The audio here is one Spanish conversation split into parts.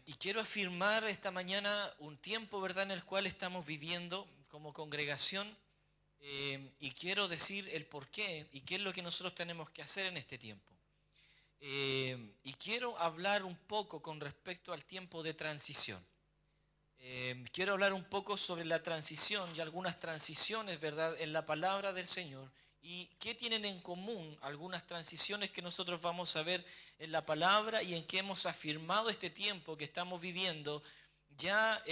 Y quiero afirmar esta mañana un tiempo, ¿verdad?, en el cual estamos viviendo como congregación, y quiero decir el por qué y qué es lo que nosotros tenemos que hacer en este tiempo. Y quiero hablar un poco con respecto al tiempo de transición. Quiero hablar un poco sobre la transición y algunas transiciones, ¿verdad?, en la palabra del Señor. ¿Y qué tienen en común algunas transiciones que nosotros vamos a ver en la palabra y en que hemos afirmado este tiempo que estamos viviendo ya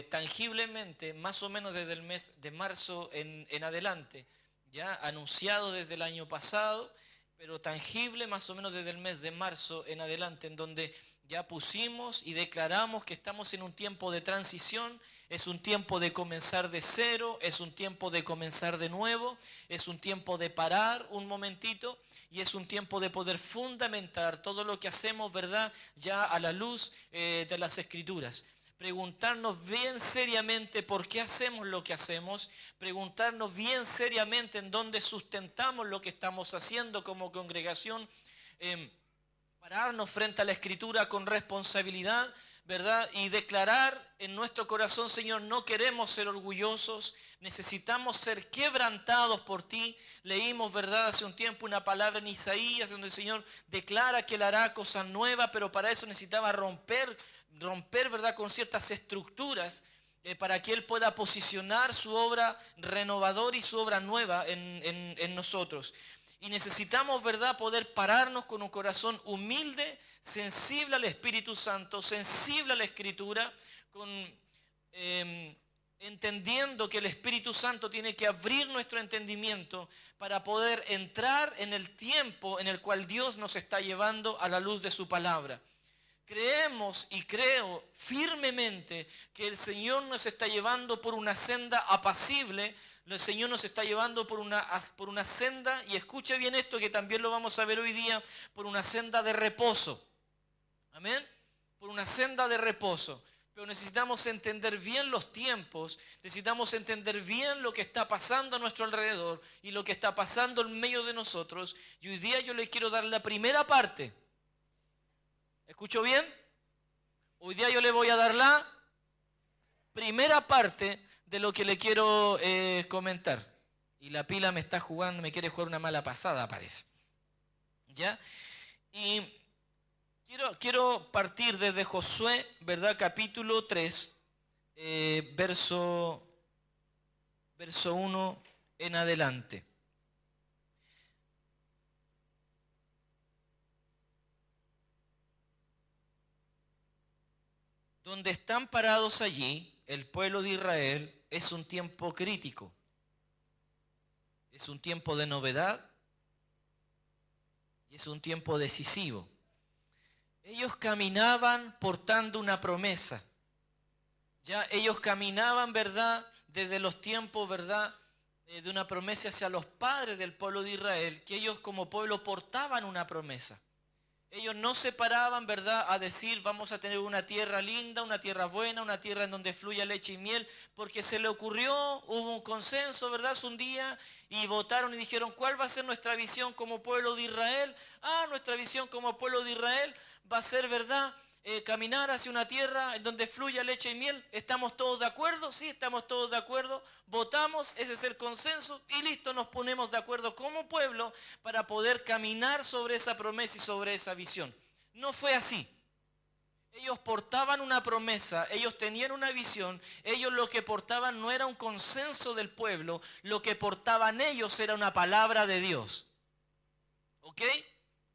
tangiblemente, más o menos desde el mes de marzo en adelante, ya anunciado desde el año pasado, pero tangible más o menos desde el mes de marzo en adelante, en donde ya pusimos y declaramos que estamos en un tiempo de transición, es un tiempo de comenzar de cero, es un tiempo de comenzar de nuevo, es un tiempo de parar un momentito y es un tiempo de poder fundamentar todo lo que hacemos, ¿verdad?, ya a la luz de las Escrituras. Preguntarnos bien seriamente por qué hacemos lo que hacemos, preguntarnos bien seriamente en dónde sustentamos lo que estamos haciendo como congregación, pararnos frente a la Escritura con responsabilidad, ¿verdad? Y declarar en nuestro corazón: Señor, no queremos ser orgullosos, necesitamos ser quebrantados por ti. Leímos, ¿verdad?, hace un tiempo una palabra en Isaías donde el Señor declara que Él hará cosas nuevas, pero para eso necesitaba romper, ¿verdad?, con ciertas estructuras para que Él pueda posicionar su obra renovadora y su obra nueva en nosotros. Y necesitamos, ¿verdad?, poder pararnos con un corazón humilde, sensible al Espíritu Santo, sensible a la Escritura, entendiendo que el Espíritu Santo tiene que abrir nuestro entendimiento para poder entrar en el tiempo en el cual Dios nos está llevando a la luz de su palabra. Creemos y creo firmemente que el Señor nos está llevando por una senda apacible. El Señor nos está llevando por una senda, y escuche bien esto que también lo vamos a ver hoy día, por una senda de reposo. Amén. Por una senda de reposo. Pero necesitamos entender bien los tiempos, necesitamos entender bien lo que está pasando a nuestro alrededor y lo que está pasando en medio de nosotros. Y hoy día yo le quiero dar la primera parte. ¿Escuchó bien? Hoy día yo le voy a dar la primera parte de lo que le quiero comentar. Y la pila me está jugando, me quiere jugar una mala pasada, parece. ¿Ya? Y quiero partir desde Josué, ¿verdad? Capítulo 3, verso 1 en adelante. Donde están parados allí el pueblo de Israel es un tiempo crítico, es un tiempo de novedad y es un tiempo decisivo. Ellos caminaban portando una promesa, ya ellos caminaban, ¿verdad?, desde los tiempos, ¿verdad?, de una promesa hacia los padres del pueblo de Israel, que ellos como pueblo portaban una promesa. Ellos no se paraban, ¿verdad?, a decir: vamos a tener una tierra linda, una tierra buena, una tierra en donde fluya leche y miel, porque se le ocurrió, hubo un consenso, ¿verdad?, un día, y votaron y dijeron: ¿cuál va a ser nuestra visión como pueblo de Israel? Nuestra visión como pueblo de Israel va a ser, ¿verdad?, caminar hacia una tierra en donde fluya leche y miel. ¿Estamos todos de acuerdo? Sí, estamos todos de acuerdo. Votamos, ese es el consenso y listo, nos ponemos de acuerdo como pueblo para poder caminar sobre esa promesa y sobre esa visión. No fue así. Ellos portaban una promesa, ellos tenían una visión, ellos lo que portaban no era un consenso del pueblo, lo que portaban ellos era una palabra de Dios. ¿Ok?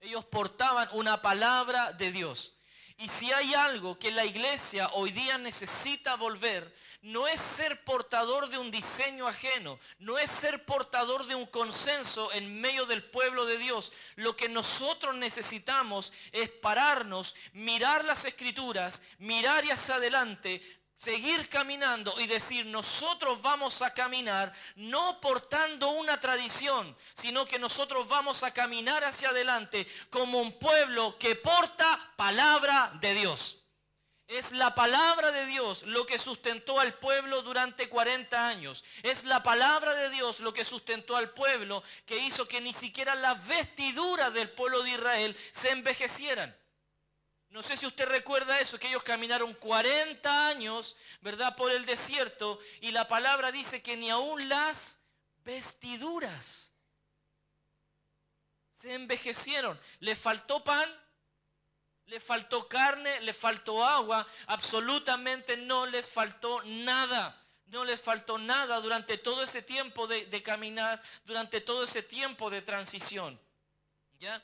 Ellos portaban una palabra de Dios. Y si hay algo que la iglesia hoy día necesita volver, no es ser portador de un diseño ajeno, no es ser portador de un consenso en medio del pueblo de Dios. Lo que nosotros necesitamos es pararnos, mirar las Escrituras, mirar hacia adelante, seguir caminando y decir: nosotros vamos a caminar no portando una tradición, sino que nosotros vamos a caminar hacia adelante como un pueblo que porta palabra de Dios. Es la palabra de Dios lo que sustentó al pueblo durante 40 años. Es la palabra de Dios lo que sustentó al pueblo, que hizo que ni siquiera las vestiduras del pueblo de Israel se envejecieran. No sé si usted recuerda eso, que ellos caminaron 40 años, ¿verdad?, por el desierto, y la palabra dice que ni aún las vestiduras se envejecieron. Les faltó pan, les faltó carne, les faltó agua, absolutamente no les faltó nada. No les faltó nada durante todo ese tiempo de caminar, durante todo ese tiempo de transición. ¿Ya?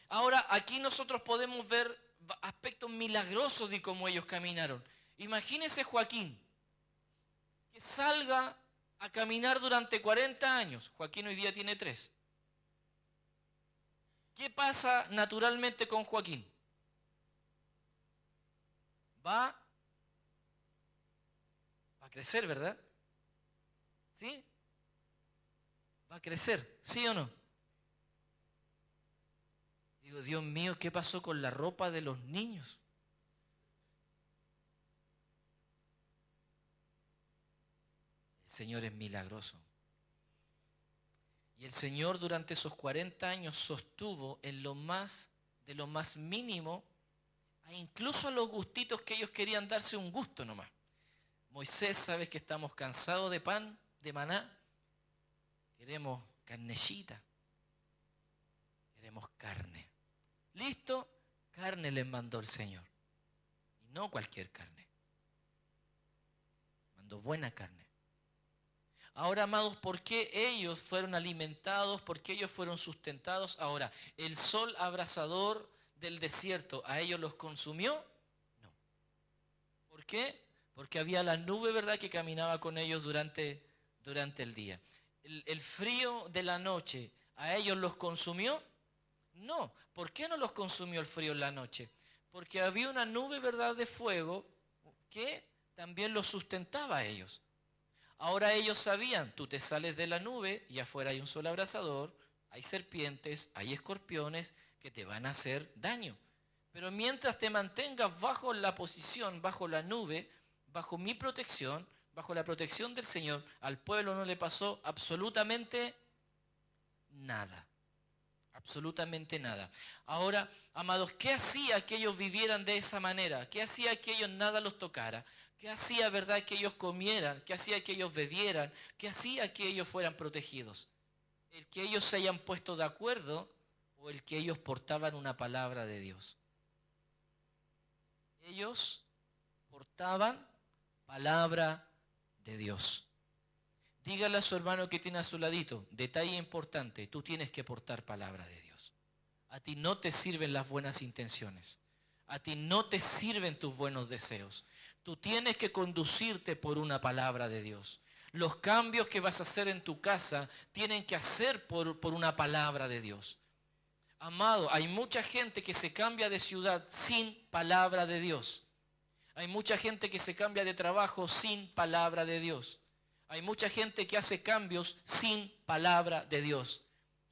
Ahora, aquí nosotros podemos ver aspectos milagrosos de cómo ellos caminaron. Imagínese Joaquín, que salga a caminar durante 40 años. Joaquín hoy día tiene 3. ¿Qué pasa naturalmente con Joaquín? Va a crecer, ¿verdad? ¿Sí? Va a crecer, ¿sí o no? Digo, Dios mío, ¿qué pasó con la ropa de los niños? El Señor es milagroso. Y el Señor durante esos 40 años sostuvo de lo más mínimo, a incluso a los gustitos que ellos querían darse un gusto nomás. Moisés, sabes que estamos cansados de pan, de maná. Queremos carnecita. Queremos carne. ¿Listo? Carne les mandó el Señor. Y no cualquier carne. Mandó buena carne. Ahora, amados, ¿por qué ellos fueron alimentados? ¿Por qué ellos fueron sustentados? Ahora, ¿el sol abrasador del desierto a ellos los consumió? No. ¿Por qué? Porque había la nube, ¿verdad?, que caminaba con ellos durante el día. ¿El frío de la noche a ellos los consumió? No. ¿Por qué no los consumió el frío en la noche? Porque había una nube, ¿verdad?, de fuego que también los sustentaba a ellos. Ahora ellos sabían, tú te sales de la nube y afuera hay un sol abrasador, hay serpientes, hay escorpiones que te van a hacer daño. Pero mientras te mantengas bajo la posición, bajo la nube, bajo mi protección, bajo la protección del Señor, al pueblo no le pasó absolutamente nada. Absolutamente nada. Ahora, amados, ¿qué hacía que ellos vivieran de esa manera? ¿Qué hacía que ellos nada los tocara? ¿Qué hacía, verdad, que ellos comieran? ¿Qué hacía que ellos bebieran? ¿Qué hacía que ellos fueran protegidos? El que ellos se hayan puesto de acuerdo o el que ellos portaban una palabra de Dios. Ellos portaban palabra de Dios. Dígale a su hermano que tiene a su ladito, detalle importante, tú tienes que portar palabra de Dios. A ti no te sirven las buenas intenciones. A ti no te sirven tus buenos deseos. Tú tienes que conducirte por una palabra de Dios. Los cambios que vas a hacer en tu casa tienen que hacer por una palabra de Dios. Amado, hay mucha gente que se cambia de ciudad sin palabra de Dios. Hay mucha gente que se cambia de trabajo sin palabra de Dios. Hay mucha gente que hace cambios sin palabra de Dios.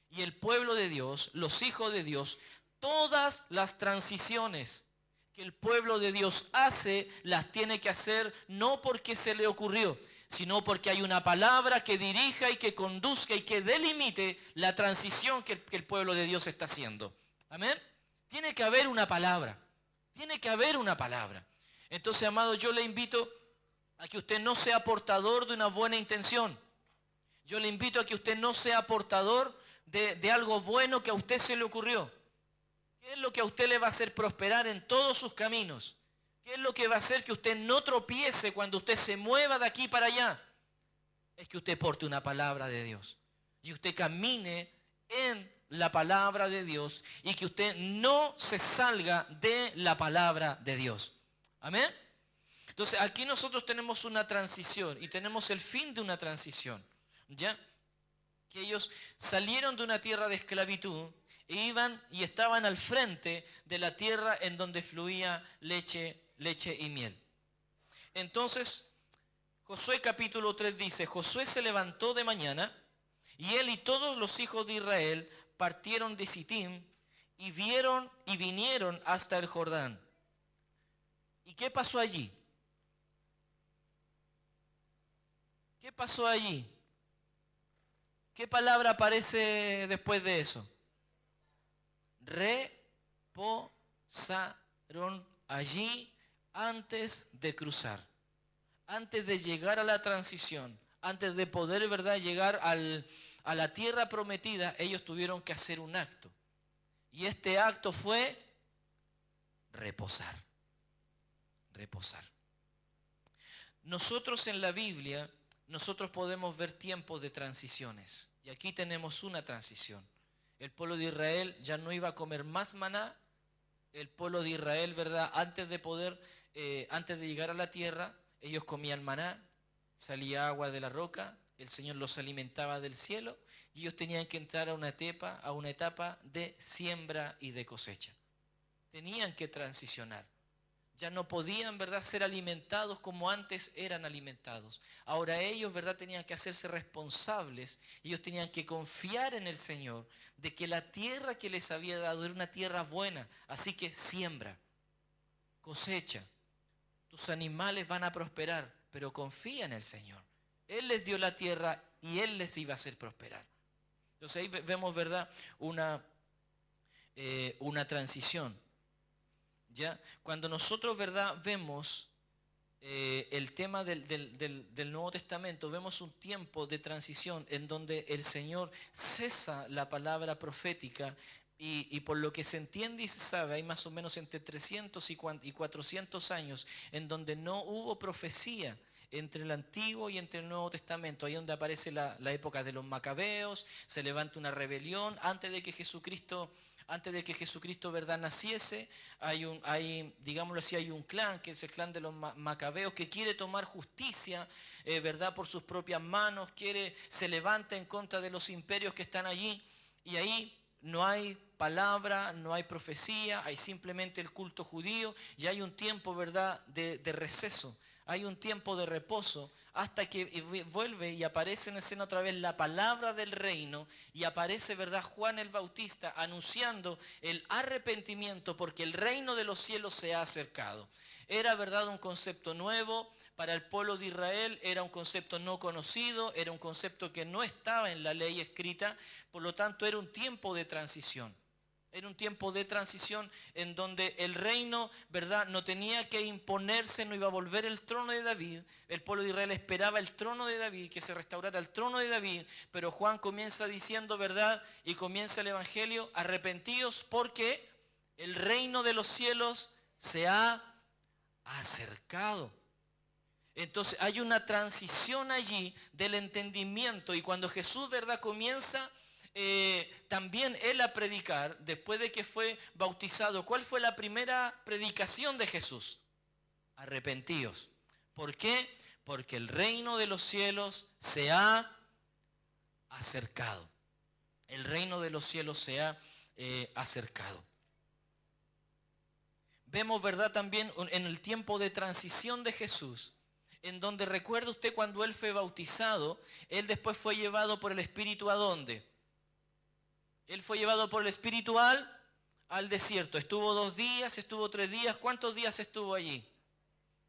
Y el pueblo de Dios, los hijos de Dios, todas las transiciones que el pueblo de Dios hace, las tiene que hacer no porque se le ocurrió, sino porque hay una palabra que dirija y que conduzca y que delimite la transición que el pueblo de Dios está haciendo. Amén. Tiene que haber una palabra. Tiene que haber una palabra. Entonces, amado, yo le invito a que usted no sea portador de una buena intención. Yo le invito a que usted no sea portador de algo bueno que a usted se le ocurrió. ¿Qué es lo que a usted le va a hacer prosperar en todos sus caminos? ¿Qué es lo que va a hacer que usted no tropiece cuando usted se mueva de aquí para allá? Es que usted porte una palabra de Dios. Y usted camine en la palabra de Dios y que usted no se salga de la palabra de Dios. Amén. Entonces aquí nosotros tenemos una transición y tenemos el fin de una transición. ¿Ya? Que ellos salieron de una tierra de esclavitud e iban y estaban al frente de la tierra en donde fluía leche y miel. Entonces, Josué capítulo 3 dice, Josué se levantó de mañana y él y todos los hijos de Israel partieron de Sittim y vinieron hasta el Jordán. ¿Y qué pasó allí? ¿Qué pasó allí? ¿Qué palabra aparece después de eso? Reposo. allí antes de cruzar, antes de llegar a la transición, antes de poder, ¿verdad?, llegar a la tierra prometida. Ellos tuvieron que hacer un acto. Y este acto fue reposar. Reposar. Nosotros en la Biblia, nosotros podemos ver tiempos de transiciones. Y aquí tenemos una transición. El pueblo de Israel ya no iba a comer más maná. El pueblo de Israel, ¿verdad?, antes de llegar a la tierra, ellos comían maná, salía agua de la roca, el Señor los alimentaba del cielo, y ellos tenían que entrar a una etapa de siembra y de cosecha. Tenían que transicionar. Ya no podían, ¿verdad?, ser alimentados como antes eran alimentados. Ahora ellos, ¿verdad?, tenían que hacerse responsables. Ellos tenían que confiar en el Señor, de que la tierra que les había dado era una tierra buena. Así que siembra, cosecha. Tus animales van a prosperar, pero confía en el Señor. Él les dio la tierra y Él les iba a hacer prosperar. Entonces ahí vemos, ¿verdad?, una transición. ¿Ya? Cuando nosotros, ¿verdad?, vemos el tema del Nuevo Testamento, vemos un tiempo de transición en donde el Señor cesa la palabra profética y por lo que se entiende y se sabe, hay más o menos entre 300 y 400 años en donde no hubo profecía entre el Antiguo y entre el Nuevo Testamento. Ahí donde aparece la época de los Macabeos, se levanta una rebelión antes de que Jesucristo, ¿verdad?, naciese. Digámoslo así, hay un clan, que es el clan de los Macabeos, que quiere tomar justicia, ¿verdad?, por sus propias manos, se levanta en contra de los imperios que están allí, y ahí no hay palabra, no hay profecía, hay simplemente el culto judío, y hay un tiempo, ¿verdad?, de receso. Hay un tiempo de reposo hasta que vuelve y aparece en escena otra vez la palabra del reino, y aparece, ¿verdad?, Juan el Bautista anunciando el arrepentimiento porque el reino de los cielos se ha acercado. Era, ¿verdad?, un concepto nuevo para el pueblo de Israel, era un concepto no conocido, era un concepto que no estaba en la ley escrita, por lo tanto era un tiempo de transición. Era un tiempo de transición en donde el reino, ¿verdad?, no tenía que imponerse, no iba a volver el trono de David. El pueblo de Israel esperaba el trono de David, que se restaurara el trono de David, pero Juan comienza diciendo, ¿verdad?, y comienza el evangelio: arrepentíos porque el reino de los cielos se ha acercado. Entonces hay una transición allí del entendimiento, y cuando Jesús, ¿verdad?, comienza también él a predicar, después de que fue bautizado, ¿cuál fue la primera predicación de Jesús? Arrepentíos. ¿Por qué? Porque el reino de los cielos se ha acercado. El reino de los cielos se ha acercado. Vemos, ¿verdad?, también en el tiempo de transición de Jesús, en donde, recuerda usted, cuando él fue bautizado, él después fue llevado por el Espíritu ¿a dónde? Él fue llevado por el Espíritu al desierto. Estuvo 2 días, estuvo 3 días. ¿Cuántos días estuvo allí?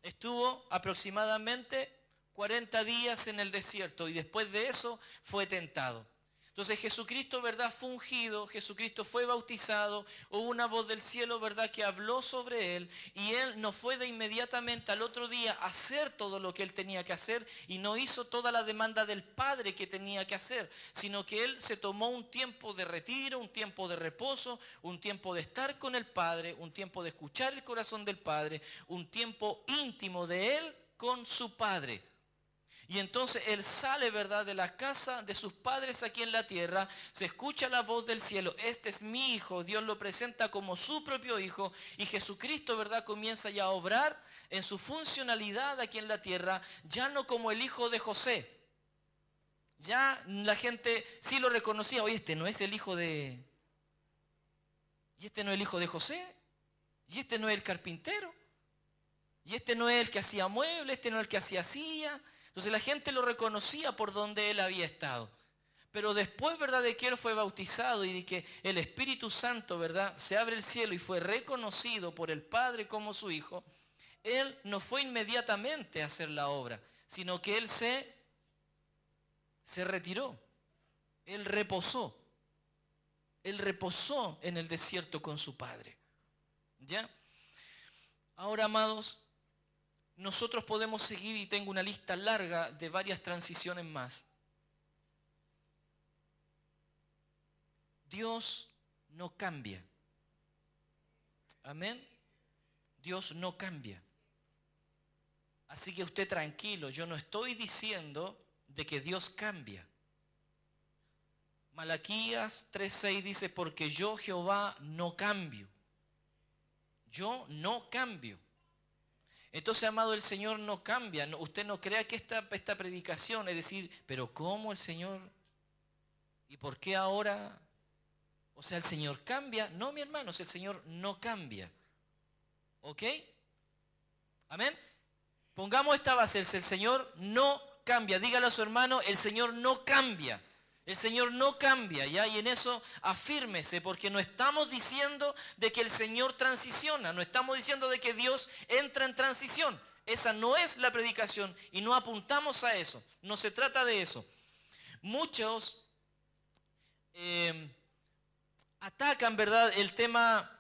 Estuvo aproximadamente 40 días en el desierto, y después de eso fue tentado. Entonces Jesucristo, ¿verdad?, fue ungido, Jesucristo fue bautizado, hubo una voz del cielo, ¿verdad?, que habló sobre él, y él no fue de inmediatamente al otro día a hacer todo lo que él tenía que hacer, y no hizo toda la demanda del Padre que tenía que hacer, sino que él se tomó un tiempo de retiro, un tiempo de reposo, un tiempo de estar con el Padre, un tiempo de escuchar el corazón del Padre, un tiempo íntimo de él con su Padre. Y entonces él sale, ¿verdad?, de la casa de sus padres aquí en la tierra, se escucha la voz del cielo: este es mi hijo. Dios lo presenta como su propio hijo, y Jesucristo, ¿verdad?, comienza ya a obrar en su funcionalidad aquí en la tierra, ya no como el hijo de José. Ya la gente sí lo reconocía: oye, este no es el hijo de... y este no es el hijo de José, y este no es el carpintero, y este no es el que hacía muebles, este no es el que hacía silla. Entonces la gente lo reconocía por donde él había estado. Pero después, ¿verdad?, de que él fue bautizado y de que el Espíritu Santo, ¿verdad?, se abre el cielo y fue reconocido por el Padre como su hijo, él no fue inmediatamente a hacer la obra, sino que él se retiró. Él reposó. Él reposó en el desierto con su Padre. ¿Ya? Ahora, amados, nosotros podemos seguir y tengo una lista larga de varias transiciones más. Dios no cambia. Amén. Dios no cambia. Así que usted tranquilo, yo no estoy diciendo de que Dios cambia. Malaquías 3:6 dice, porque yo Jehová no cambio. Yo no cambio. Entonces, amado, el Señor no cambia. No, usted no crea que esta predicación es decir, pero ¿cómo el Señor? ¿Y por qué ahora? O sea, ¿el Señor cambia? No, mi hermano, el Señor no cambia. ¿Ok? Amén. Pongamos esta base, el Señor no cambia. Dígale a su hermano, el Señor no cambia. El Señor no cambia, ¿ya? Y en eso afírmese, porque no estamos diciendo de que el Señor transiciona, no estamos diciendo de que Dios entra en transición. Esa no es la predicación y no apuntamos a eso, no se trata de eso. Muchos atacan, ¿verdad?, el tema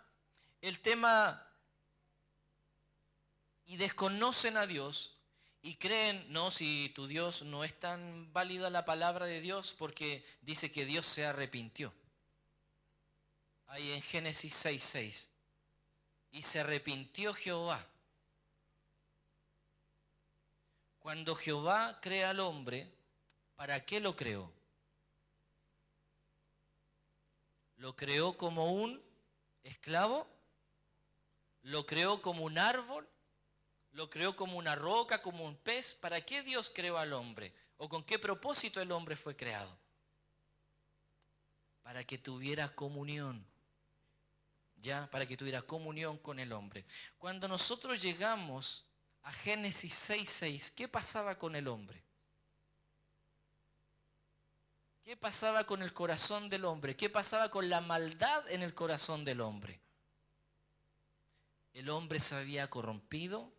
y desconocen a Dios. Y creen, no, si tu Dios no es tan válida la palabra de Dios porque dice que Dios se arrepintió. Ahí en Génesis 6:6. Y se arrepintió Jehová. Cuando Jehová crea al hombre, ¿para qué lo creó? ¿Lo creó como un esclavo? ¿Lo creó como un árbol? ¿Lo creó como una roca, como un pez? ¿Para qué Dios creó al hombre? ¿O con qué propósito el hombre fue creado? Para que tuviera comunión. ¿Ya? Para que tuviera comunión con el hombre. Cuando nosotros llegamos a Génesis 6:6, ¿qué pasaba con el hombre? ¿Qué pasaba con el corazón del hombre? ¿Qué pasaba con la maldad en el corazón del hombre? El hombre se había corrompido.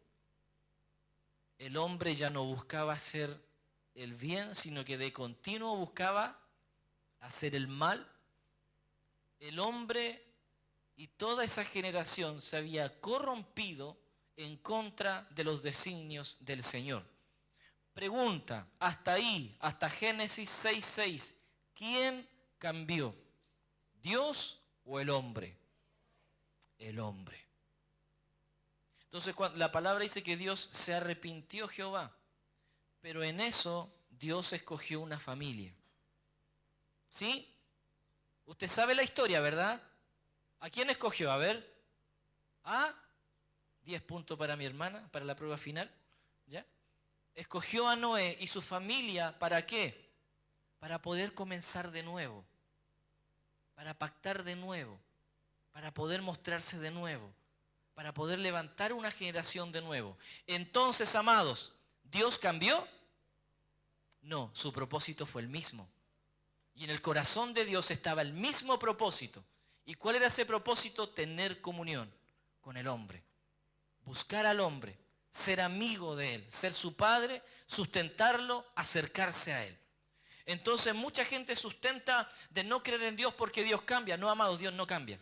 El hombre ya no buscaba hacer el bien, sino que de continuo buscaba hacer el mal. El hombre y toda esa generación se había corrompido en contra de los designios del Señor. Pregunta, hasta ahí, hasta Génesis 6:6, ¿quién cambió? ¿Dios o el hombre? El hombre. Entonces la palabra dice que Dios se arrepintió Jehová, pero en eso Dios escogió una familia. ¿Sí? Usted sabe la historia, ¿verdad? ¿A quién escogió? A ver. 10 puntos para mi hermana, para la prueba final. ¿Ya? Escogió a Noé y su familia, ¿para qué? Para poder comenzar de nuevo, para pactar de nuevo, para poder mostrarse de nuevo, para poder levantar una generación de nuevo. Entonces, amados, ¿Dios cambió? No, su propósito fue el mismo. Y en el corazón de Dios estaba el mismo propósito. ¿Y cuál era ese propósito? Tener comunión con el hombre. Buscar al hombre, ser amigo de él, ser su padre, sustentarlo, acercarse a él. Entonces mucha gente sustenta de no creer en Dios porque Dios cambia. No, amados, Dios no cambia.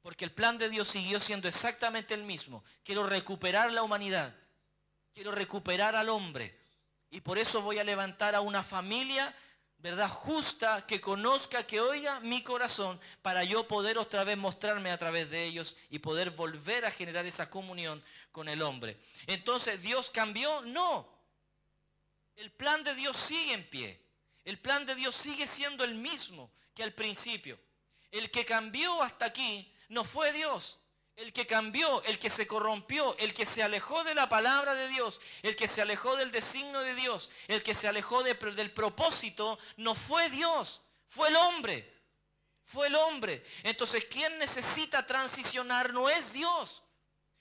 Porque el plan de Dios siguió siendo exactamente el mismo. Quiero recuperar la humanidad. Quiero recuperar al hombre. Y por eso voy a levantar a una familia, ¿verdad?, justa, que conozca, que oiga mi corazón, para yo poder otra vez mostrarme a través de ellos y poder volver a generar esa comunión con el hombre. Entonces, ¿Dios cambió? No. El plan de Dios sigue en pie. El plan de Dios sigue siendo el mismo que al principio. El que cambió hasta aquí no fue Dios. El que cambió, el que se corrompió, el que se alejó de la palabra de Dios, el que se alejó del designio de Dios, el que se alejó del propósito, no fue Dios, fue el hombre. Fue el hombre. Entonces, ¿quién necesita transicionar? No es Dios.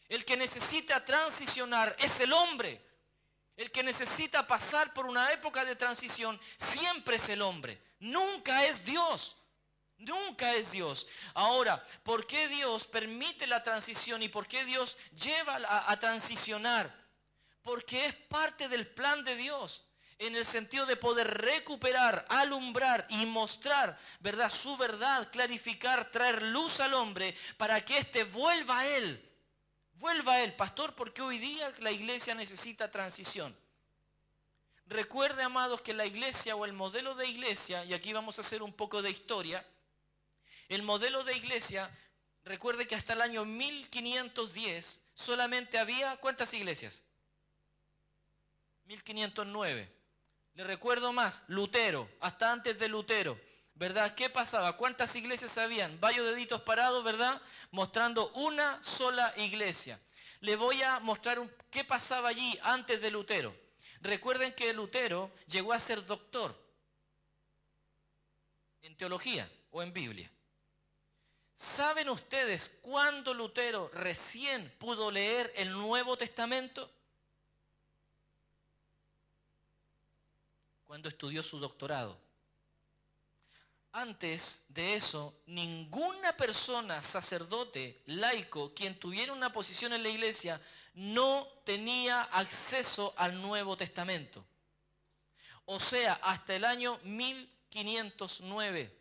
El que necesita transicionar es el hombre. El que necesita pasar por una época de transición siempre es el hombre. Nunca es Dios. Nunca es Dios. Ahora, ¿por qué Dios permite la transición y por qué Dios lleva a transicionar? Porque es parte del plan de Dios. en el sentido de poder recuperar, alumbrar y mostrar, ¿verdad?, su verdad, clarificar, traer luz al hombre para que éste vuelva a Él. Vuelva a Él, pastor, porque hoy día la iglesia necesita transición. Recuerde, amados, que la iglesia o el modelo de iglesia, y aquí vamos a hacer un poco de historia, el modelo de iglesia, recuerde que hasta el año 1510 solamente había, ¿cuántas iglesias? 1509. Le recuerdo más, Lutero, hasta antes de Lutero, ¿verdad? ¿Qué pasaba? ¿Cuántas iglesias habían? Varios deditos parados, ¿verdad? Mostrando una sola iglesia. Le voy a mostrar qué pasaba allí antes de Lutero. Recuerden que Lutero llegó a ser doctor en teología o en Biblia. ¿Saben ustedes cuándo Lutero recién pudo leer el Nuevo Testamento? Cuando estudió su doctorado. Antes de eso, ninguna persona, sacerdote, laico, quien tuviera una posición en la iglesia, no tenía acceso al Nuevo Testamento. O sea, hasta el año 1509,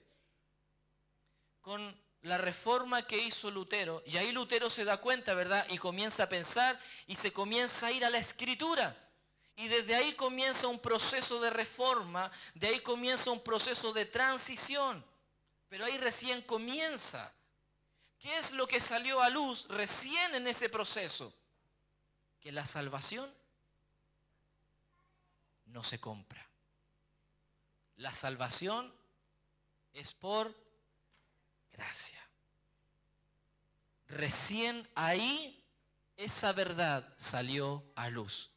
con la reforma que hizo Lutero, y ahí Lutero se da cuenta, ¿verdad? Y comienza a pensar y se comienza a ir a la Escritura. Y desde ahí comienza un proceso de reforma, de ahí comienza un proceso de transición. Pero ahí recién comienza. ¿Qué es lo que salió a luz recién en ese proceso? Que la salvación no se compra. La salvación es por gracia. Recién ahí esa verdad salió a luz.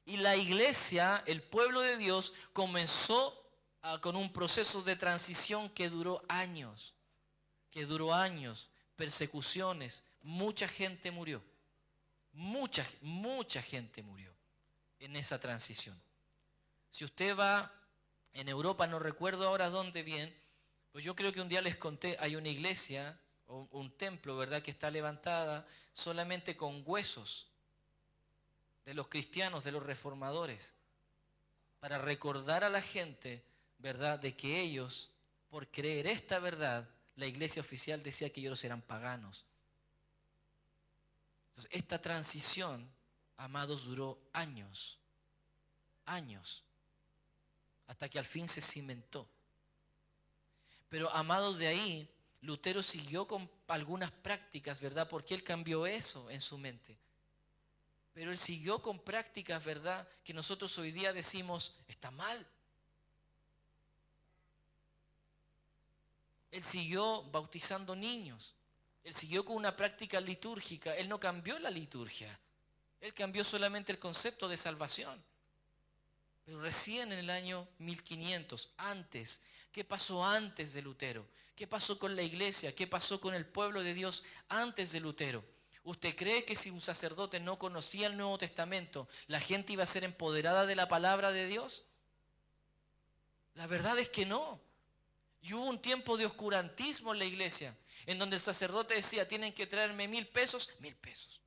Y la iglesia, el pueblo de Dios, comenzó con un proceso de transición que duró años. Persecuciones, mucha gente murió. Mucha gente murió en esa transición. Si usted va en Europa, no recuerdo ahora dónde bien, pues yo creo que un día les conté, hay una iglesia o un templo, ¿verdad?, que está levantada solamente con huesos de los cristianos, de los reformadores, para recordar a la gente, ¿verdad?, de que ellos, por creer esta verdad, la iglesia oficial decía que ellos eran paganos. Entonces, esta transición, amados, duró años, hasta que al fin se cimentó. Pero, amados, de ahí, Lutero siguió con algunas prácticas, ¿verdad?, porque él cambió eso en su mente. Pero él siguió con prácticas, ¿verdad?, que nosotros hoy día decimos, está mal. Él siguió bautizando niños. Él siguió con una práctica litúrgica. Él no cambió la liturgia. Él cambió solamente el concepto de salvación. Pero recién en el año 1500, antes, ¿qué pasó antes de Lutero? ¿Qué pasó con la iglesia? ¿Qué pasó con el pueblo de Dios antes de Lutero? ¿Usted cree que si un sacerdote no conocía el Nuevo Testamento, la gente iba a ser empoderada de la palabra de Dios? La verdad es que no. Y hubo un tiempo de oscurantismo en la iglesia, en donde el sacerdote decía, tienen que traerme 1,000 pesos, 1,000 pesos.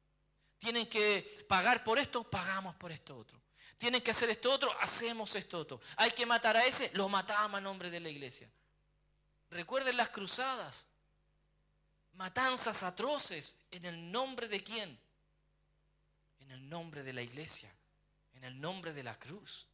Tienen que pagar por esto, pagamos por esto otro. Tienen que hacer esto otro, hacemos esto otro. Hay que matar a ese, lo matamos a nombre de la iglesia. Recuerden las cruzadas. Matanzas atroces. ¿En el nombre de quién? En el nombre de la iglesia. En el nombre de la cruz.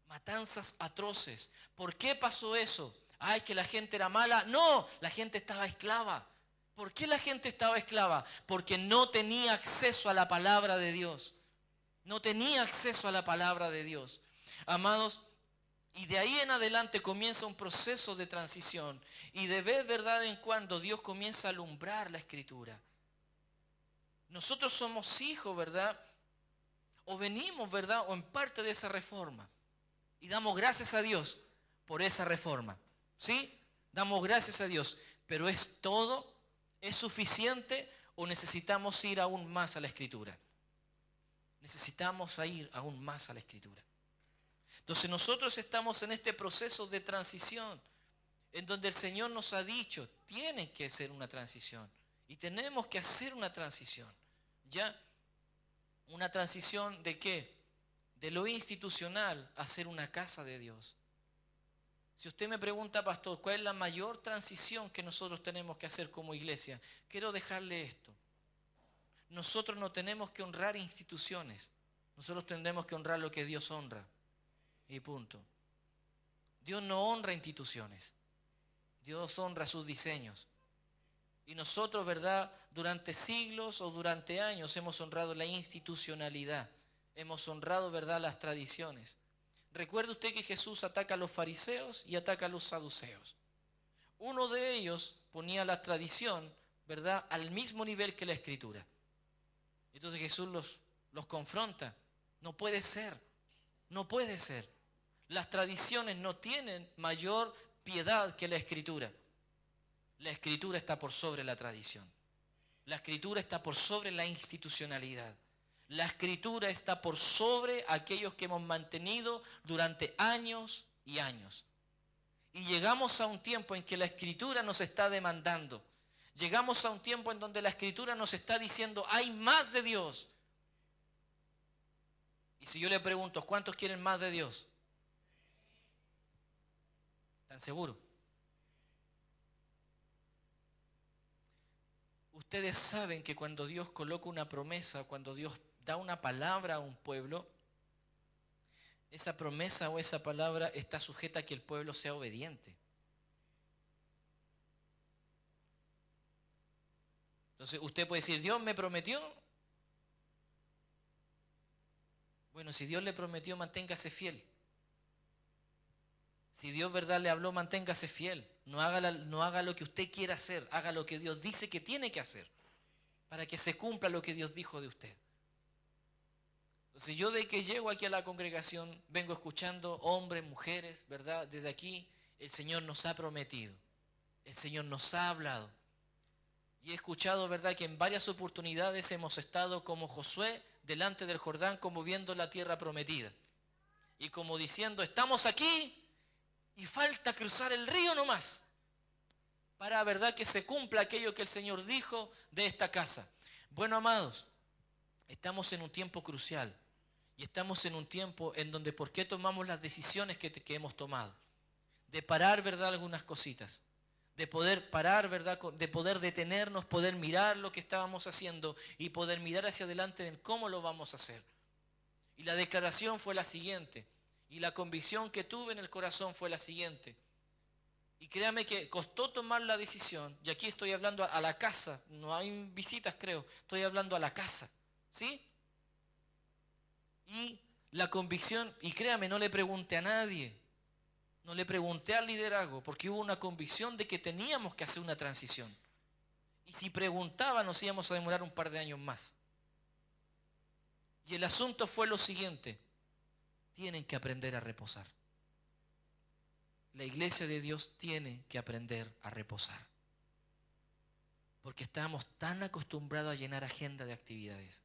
Matanzas atroces. ¿Por qué pasó eso? Ay, que la gente era mala. No, la gente estaba esclava. ¿Por qué la gente estaba esclava? Porque no tenía acceso a la palabra de Dios. No tenía acceso a la palabra de Dios. Amados, y de ahí en adelante comienza un proceso de transición. Y de vez, verdad, en cuando Dios comienza a alumbrar la Escritura. Nosotros somos hijos, ¿verdad? O venimos, ¿verdad? O en parte de esa reforma. Y damos gracias a Dios por esa reforma. ¿Sí? Damos gracias a Dios. Pero ¿es todo? ¿Es suficiente? ¿O necesitamos ir aún más a la Escritura? Necesitamos ir aún más a la Escritura. Entonces nosotros estamos en este proceso de transición, en donde el Señor nos ha dicho, tiene que ser una transición. Y tenemos que hacer una transición. ¿Ya? ¿Una transición de qué? de lo institucional a ser una casa de Dios. Si usted me pregunta, pastor, ¿cuál es la mayor transición que nosotros tenemos que hacer como iglesia? Quiero dejarle esto. Nosotros no tenemos que honrar instituciones. Nosotros tendremos que honrar lo que Dios honra. Y punto. Dios no honra instituciones. Dios honra sus diseños. Y nosotros, ¿verdad?, durante siglos o durante años hemos honrado la institucionalidad. Hemos honrado, ¿verdad?, las tradiciones. Recuerde usted que Jesús ataca a los fariseos y ataca a los saduceos. Uno de ellos ponía la tradición, ¿verdad?, al mismo nivel que la Escritura. Entonces Jesús los confronta. No puede ser, no puede ser. Las tradiciones no tienen mayor piedad que la Escritura. La Escritura está por sobre la tradición. La Escritura está por sobre la institucionalidad. La Escritura está por sobre aquellos que hemos mantenido durante años y años. Y llegamos a un tiempo en que la Escritura nos está demandando. Llegamos a un tiempo en donde la Escritura nos está diciendo, hay más de Dios. Y si yo le pregunto, ¿cuántos quieren más de Dios? ¿Están seguros? Ustedes saben que cuando Dios coloca una promesa, cuando Dios da una palabra a un pueblo, esa promesa o esa palabra está sujeta a que el pueblo sea obediente. Entonces usted puede decir, Dios me prometió. Bueno, si Dios le prometió, manténgase fiel. Si Dios, verdad, le habló, manténgase fiel. No haga lo que usted quiera hacer, haga lo que Dios dice que tiene que hacer, para que se cumpla lo que Dios dijo de usted. Entonces yo de que llego aquí a la congregación, vengo escuchando hombres, mujeres, ¿verdad? Desde aquí el Señor nos ha prometido, el Señor nos ha hablado. Y he escuchado, ¿verdad?, que en varias oportunidades hemos estado como Josué delante del Jordán, como viendo la tierra prometida. Y como diciendo, estamos aquí y falta cruzar el río nomás, para, ¿verdad?, que se cumpla aquello que el Señor dijo de esta casa. Bueno, amados, estamos en un tiempo crucial. Y estamos en un tiempo en donde, ¿por qué tomamos las decisiones que hemos tomado? De parar, ¿verdad?, algunas cositas. De poder parar, ¿verdad?, de poder detenernos, poder mirar lo que estábamos haciendo y poder mirar hacia adelante en cómo lo vamos a hacer. Y la declaración fue la siguiente. Y la convicción que tuve en el corazón fue la siguiente. Y créame que costó tomar la decisión. Y aquí estoy hablando a la casa. No hay visitas, creo. Estoy hablando a la casa. ¿Sí? Y la convicción, y créame, no le pregunté a nadie. No le pregunté al liderazgo, porque hubo una convicción de que teníamos que hacer una transición. Y si preguntaba, nos íbamos a demorar un par de años más. Y el asunto fue lo siguiente. Tienen que aprender a reposar. La iglesia de Dios tiene que aprender a reposar. Porque estábamos tan acostumbrados a llenar agenda de actividades.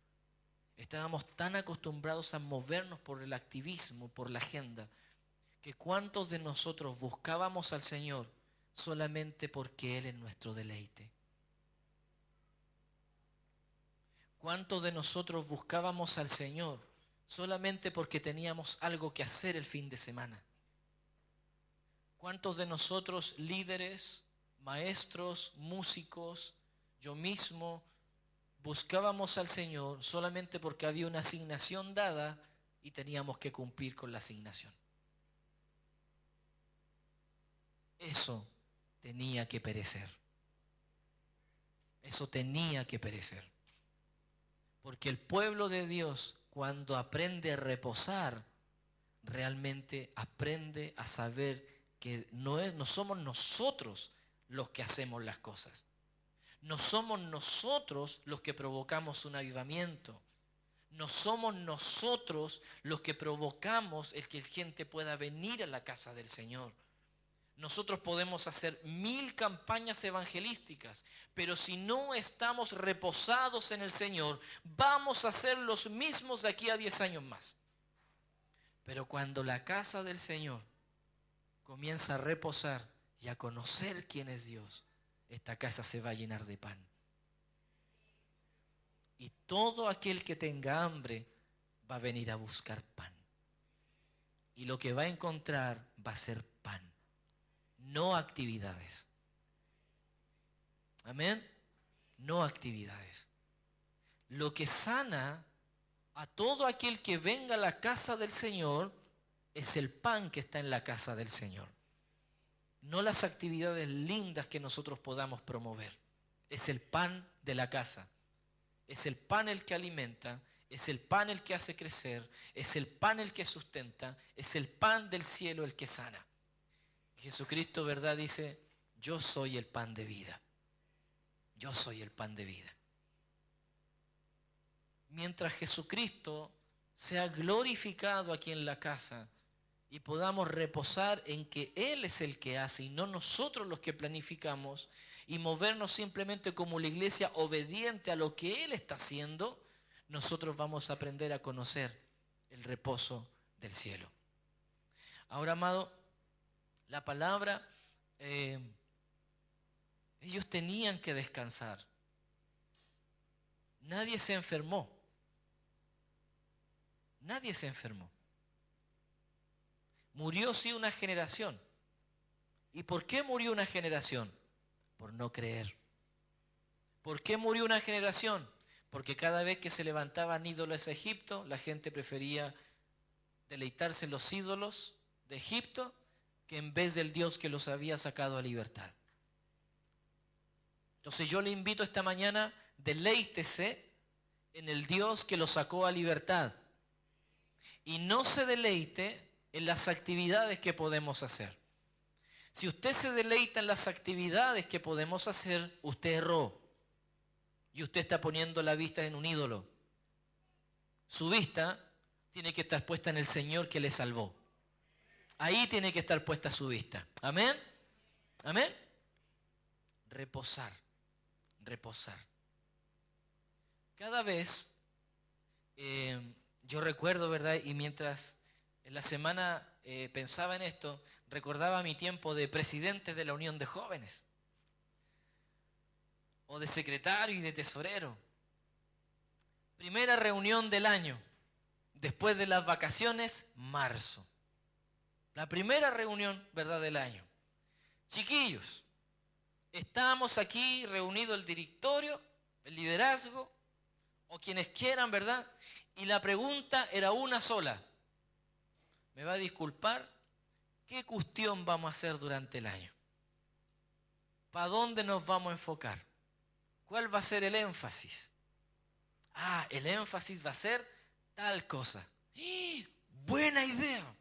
Estábamos tan acostumbrados a movernos por el activismo, por la agenda, que cuántos de nosotros buscábamos al Señor solamente porque Él es nuestro deleite. ¿Cuántos de nosotros buscábamos al Señor solamente porque teníamos algo que hacer el fin de semana? ¿Cuántos de nosotros, líderes, maestros, músicos, yo mismo, buscábamos al Señor solamente porque había una asignación dada y teníamos que cumplir con la asignación? Eso tenía que perecer. Eso tenía que perecer. Porque el pueblo de Dios, cuando aprende a reposar, realmente aprende a saber que no somos nosotros los que hacemos las cosas. No somos nosotros los que provocamos un avivamiento. No somos nosotros los que provocamos el que la gente pueda venir a la casa del Señor. Nosotros podemos hacer 1000 campañas evangelísticas, pero si no estamos reposados en el Señor, vamos a ser los mismos de aquí a 10 años más. Pero cuando la casa del Señor comienza a reposar y a conocer quién es Dios, esta casa se va a llenar de pan. Y todo aquel que tenga hambre va a venir a buscar pan. Y lo que va a encontrar va a ser pan, no actividades. Amén. No actividades. Lo que sana a todo aquel que venga a la casa del Señor es el pan que está en la casa del Señor. No las actividades lindas que nosotros podamos promover. Es el pan de la casa. Es el pan el que alimenta, es el pan el que hace crecer, es el pan el que sustenta, es el pan del cielo el que sana. Jesucristo, ¿verdad? Dice, yo soy el pan de vida. Yo soy el pan de vida. Mientras Jesucristo sea glorificado aquí en la casa y podamos reposar en que Él es el que hace y no nosotros los que planificamos y movernos simplemente como la iglesia obediente a lo que Él está haciendo, nosotros vamos a aprender a conocer el reposo del cielo. Ahora, amado, la palabra, ellos tenían que descansar. Nadie se enfermó. Nadie se enfermó. Murió sí una generación. ¿Y por qué murió una generación? Por no creer. ¿Por qué murió una generación? Porque cada vez que se levantaban ídolos a Egipto, la gente prefería deleitarse en los ídolos de Egipto que en vez del Dios que los había sacado a libertad. Entonces yo le invito esta mañana, deleítese en el Dios que los sacó a libertad. Y no se deleite en las actividades que podemos hacer. Si usted se deleita en las actividades que podemos hacer, usted erró. Y usted está poniendo la vista en un ídolo. Su vista tiene que estar puesta en el Señor que le salvó. Ahí tiene que estar puesta su vista. ¿Amén? ¿Amén? Reposar. Reposar. Cada vez, yo recuerdo, ¿verdad? Y mientras en la semana pensaba en esto, recordaba mi tiempo de presidente de la Unión de Jóvenes. O de secretario y de tesorero. Primera reunión del año. Después de las vacaciones, marzo. La primera reunión, ¿verdad?, del año. Chiquillos, estamos aquí reunidos el directorio, el liderazgo, o quienes quieran, ¿verdad? Y la pregunta era una sola. ¿Me va a disculpar? ¿Qué cuestión vamos a hacer durante el año? ¿Para dónde nos vamos a enfocar? ¿Cuál va a ser el énfasis? Ah, el énfasis va a ser tal cosa. ¡Eh! ¡Buena idea!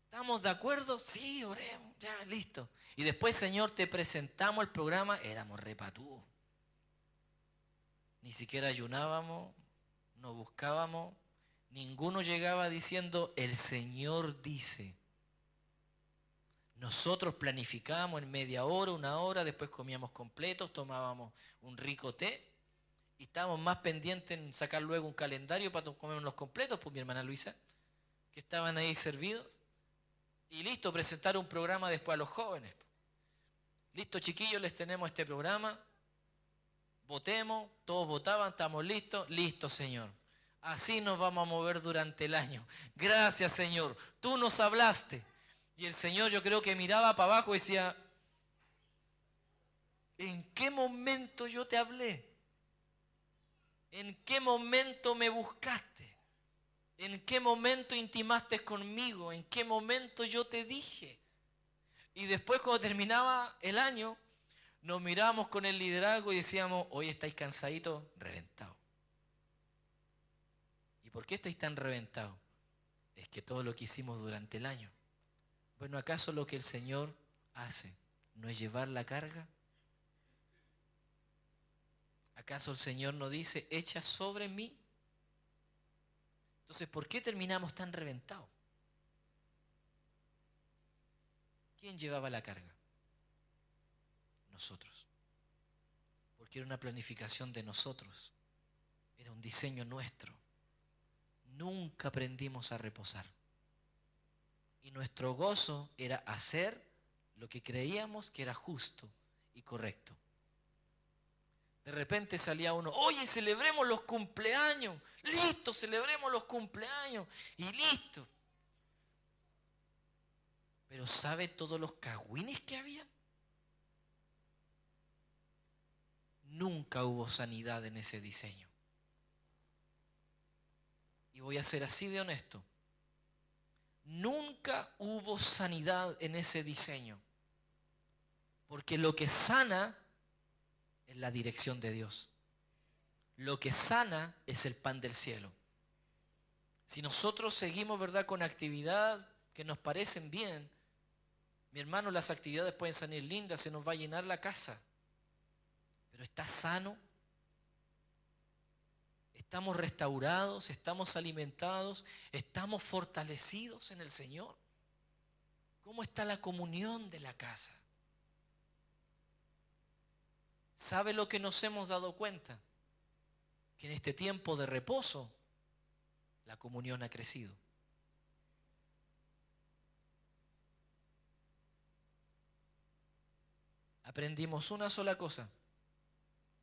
¿Estamos de acuerdo? Sí, oremos, ya, listo. Y después, Señor, te presentamos el programa, éramos repatúos. Ni siquiera ayunábamos, no buscábamos, ninguno llegaba diciendo, el Señor dice. Nosotros planificábamos en media hora, una hora, después comíamos completos, tomábamos un rico té y estábamos más pendientes en sacar luego un calendario para comer los completos, pues mi hermana Luisa, que estaban ahí servidos. Y listo, presentar un programa después a los jóvenes. Listo, chiquillos, les tenemos este programa. Votemos, todos votaban, estamos listos. Listo, Señor. Así nos vamos a mover durante el año. Gracias, Señor. Tú nos hablaste. Y el Señor, yo creo que miraba para abajo y decía, ¿en qué momento yo te hablé? ¿En qué momento me buscaste? ¿En qué momento intimaste conmigo? ¿En qué momento yo te dije? Y después cuando terminaba el año, nos mirábamos con el liderazgo y decíamos, hoy estáis cansaditos, reventados. ¿Y por qué estáis tan reventados? Es que todo lo que hicimos durante el año. Bueno, ¿acaso lo que el Señor hace no es llevar la carga? ¿Acaso el Señor no dice, echa sobre mí? Entonces, ¿por qué terminamos tan reventados? ¿Quién llevaba la carga? Nosotros. Porque era una planificación de nosotros. Era un diseño nuestro. Nunca aprendimos a reposar. Y nuestro gozo era hacer lo que creíamos que era justo y correcto. De repente salía uno, oye, celebremos los cumpleaños. Listo, celebremos los cumpleaños. Y listo. Pero ¿sabe todos los cagüines que había? Nunca hubo sanidad en ese diseño. Y voy a ser así de honesto. Nunca hubo sanidad en ese diseño. Porque lo que sana es la dirección de Dios. Lo que sana es el pan del cielo. Si nosotros seguimos, ¿verdad?, con actividad que nos parecen bien, mi hermano, las actividades pueden salir lindas, se nos va a llenar la casa. Pero ¿está sano? ¿Estamos restaurados? ¿Estamos alimentados? ¿Estamos fortalecidos en el Señor? ¿Cómo está la comunión de la casa? ¿Sabe lo que nos hemos dado cuenta? Que en este tiempo de reposo la comunión ha crecido. Aprendimos una sola cosa.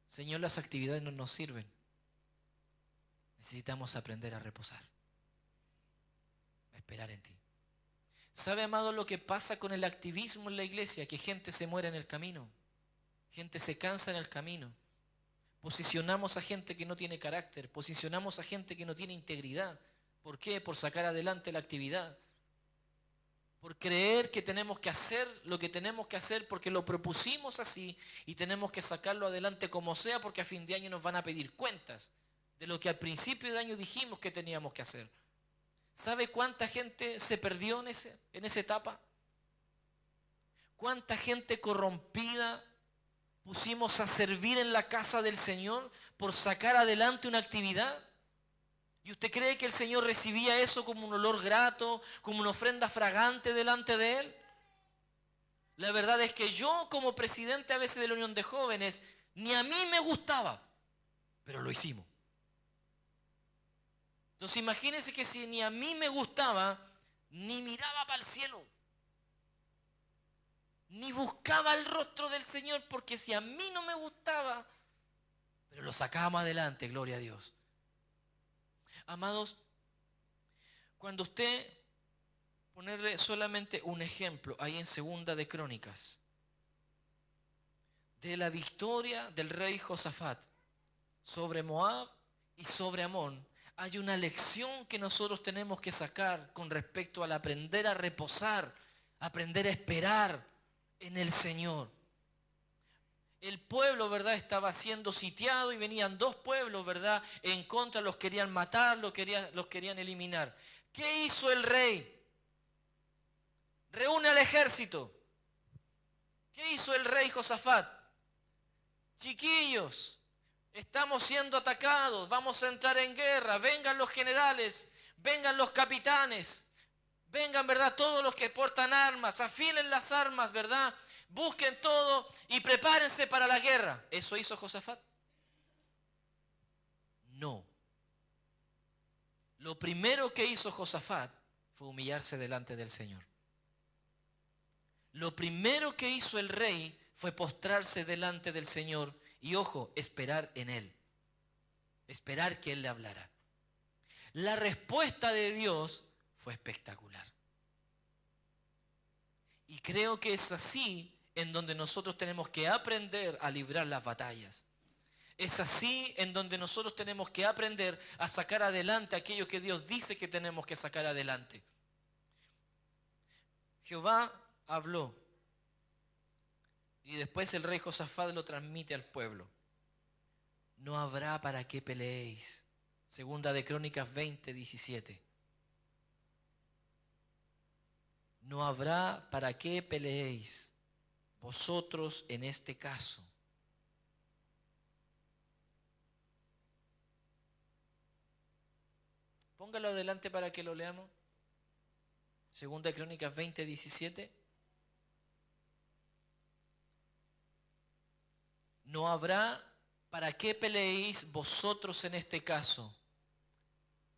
Señor, las actividades no nos sirven. Necesitamos aprender a reposar, a esperar en ti. ¿Sabe, amado, lo que pasa con el activismo en la iglesia? Que gente se muere en el camino, gente se cansa en el camino. Posicionamos a gente que no tiene carácter, posicionamos a gente que no tiene integridad. ¿Por qué? Por sacar adelante la actividad. Por creer que tenemos que hacer lo que tenemos que hacer porque lo propusimos así y tenemos que sacarlo adelante como sea, porque a fin de año nos van a pedir cuentas de lo que al principio de año dijimos que teníamos que hacer. ¿Sabe cuánta gente se perdió en esa etapa? ¿Cuánta gente corrompida pusimos a servir en la casa del Señor por sacar adelante una actividad? ¿Y usted cree que el Señor recibía eso como un olor grato, como una ofrenda fragante delante de Él? La verdad es que yo, como presidente a veces de la Unión de Jóvenes, ni a mí me gustaba, pero lo hicimos. Entonces imagínense que si ni a mí me gustaba, ni miraba para el cielo, ni buscaba el rostro del Señor, porque si a mí no me gustaba, pero lo sacábamos adelante, gloria a Dios. Amados, cuando usted, ponerle solamente un ejemplo, ahí en Segunda de Crónicas, de la victoria del rey Josafat sobre Moab y sobre Amón, hay una lección que nosotros tenemos que sacar con respecto al aprender a reposar, aprender a esperar en el Señor. El pueblo, ¿verdad?, estaba siendo sitiado y venían dos pueblos, ¿verdad?, en contra, los querían matar, los querían eliminar. ¿Qué hizo el rey? Reúne al ejército. ¿Qué hizo el rey Josafat? Chiquillos, estamos siendo atacados, vamos a entrar en guerra, vengan los generales, vengan los capitanes, vengan, ¿verdad?, todos los que portan armas, afilen las armas, ¿verdad?, busquen todo y prepárense para la guerra. ¿Eso hizo Josafat? No. Lo primero que hizo Josafat fue humillarse delante del Señor. Lo primero que hizo el rey fue postrarse delante del Señor y, ojo, esperar en Él. Esperar que Él le hablara. La respuesta de Dios fue espectacular. Y creo que es así en donde nosotros tenemos que aprender a librar las batallas. Es así en donde nosotros tenemos que aprender a sacar adelante aquello que Dios dice que tenemos que sacar adelante. Jehová habló y después el rey Josafat lo transmite al pueblo. No habrá para qué peleéis. Segunda de Crónicas 20:17. No habrá para qué peleéis vosotros en este caso. Póngalo adelante para que lo leamos. Segunda de Crónicas 20:17. No habrá para qué peleéis vosotros en este caso.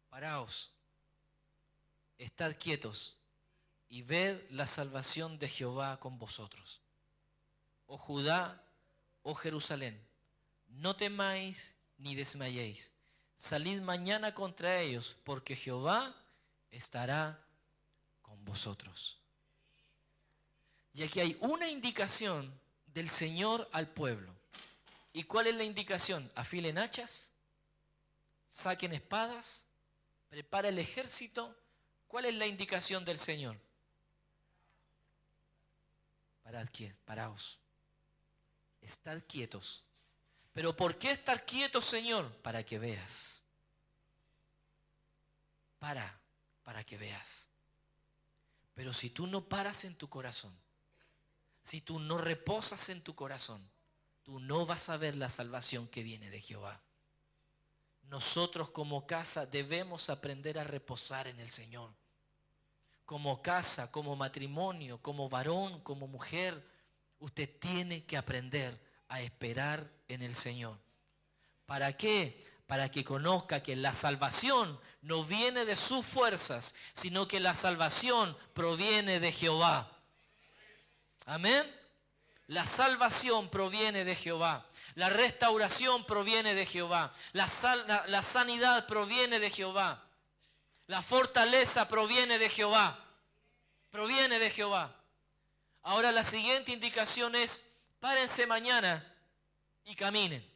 Paraos, estad quietos y ved la salvación de Jehová con vosotros. Oh Judá, oh Jerusalén, no temáis ni desmayéis. Salid mañana contra ellos, porque Jehová estará con vosotros. Y aquí hay una indicación del Señor al pueblo. ¿Y cuál es la indicación? Afilen hachas, saquen espadas, prepara el ejército. ¿Cuál es la indicación del Señor? Parad quietos, paraos. Estad quietos. ¿Pero por qué estar quietos, Señor? Para que veas. Para que veas. Pero si tú no paras en tu corazón, si tú no reposas en tu corazón, tú no vas a ver la salvación que viene de Jehová. Nosotros como casa debemos aprender a reposar en el Señor. Como casa, como matrimonio, como varón, como mujer, usted tiene que aprender a esperar en el Señor. ¿Para qué? Para que conozca que la salvación no viene de sus fuerzas, sino que la salvación proviene de Jehová. Amén. La salvación proviene de Jehová. La restauración proviene de Jehová. La sanidad proviene de Jehová. La fortaleza proviene de Jehová. Proviene de Jehová. Ahora la siguiente indicación es: párense mañana y caminen.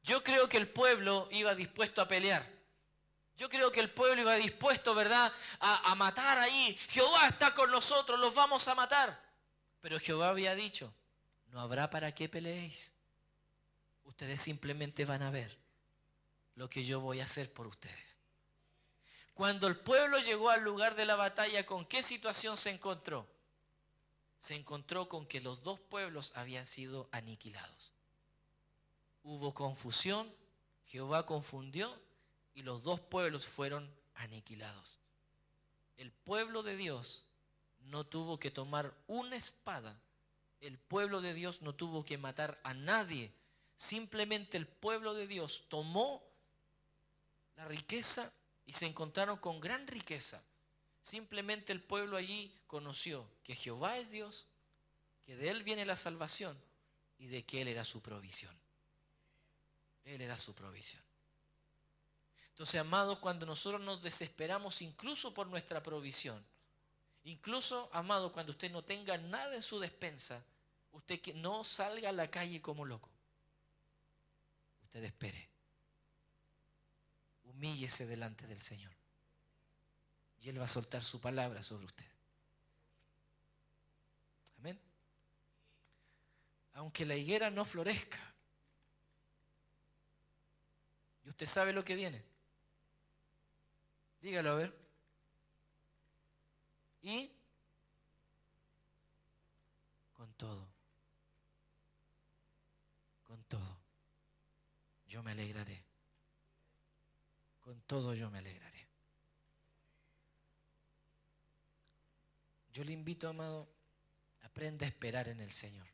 Yo creo que el pueblo iba dispuesto a pelear. Yo creo que el pueblo iba dispuesto, ¿verdad?, a matar ahí. Jehová está con nosotros, los vamos a matar. Pero Jehová había dicho: no habrá para qué peleéis. Ustedes simplemente van a ver lo que yo voy a hacer por ustedes. Cuando el pueblo llegó al lugar de la batalla, ¿con qué situación se encontró? Se encontró con que los dos pueblos habían sido aniquilados. Hubo confusión, Jehová confundió y los dos pueblos fueron aniquilados. El pueblo de Dios no tuvo que tomar una espada, el pueblo de Dios no tuvo que matar a nadie, simplemente el pueblo de Dios tomó la riqueza y se encontraron con gran riqueza. Simplemente el pueblo allí conoció que Jehová es Dios, que de Él viene la salvación y de que Él era su provisión. Él era su provisión. Entonces, amados, cuando nosotros nos desesperamos incluso por nuestra provisión, incluso, amado, cuando usted no tenga nada en su despensa, usted que no salga a la calle como loco. Usted espere. Humíllese delante del Señor. Y Él va a soltar su palabra sobre usted. Amén. Aunque la higuera no florezca, y usted sabe lo que viene. Dígalo a ver. Y con todo, yo me alegraré. Con todo yo me alegraré. Yo le invito, amado, aprenda a esperar en el Señor.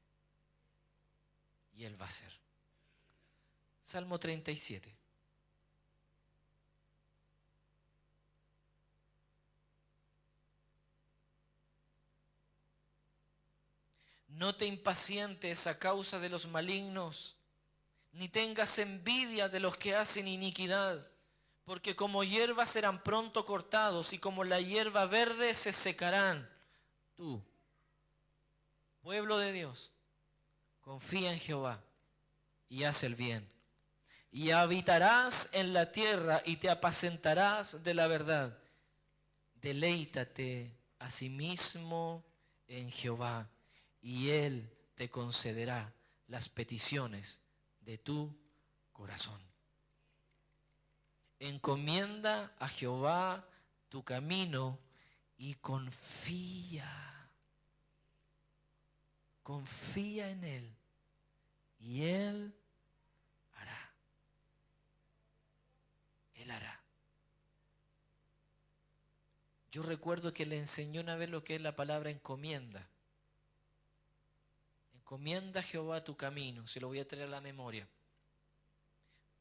Y Él va a hacer. Salmo 37. No te impacientes a causa de los malignos, ni tengas envidia de los que hacen iniquidad, porque como hierba serán pronto cortados y como la hierba verde se secarán. Tú, pueblo de Dios, confía en Jehová y haz el bien. Y habitarás en la tierra y te apacentarás de la verdad. Deleítate asimismo en Jehová y Él te concederá las peticiones de tu corazón. Encomienda a Jehová tu camino y confía en Él y Él hará. Él hará. Yo recuerdo que le enseñó una vez lo que es la palabra encomienda. Encomienda a Jehová tu camino, se lo voy a traer a la memoria.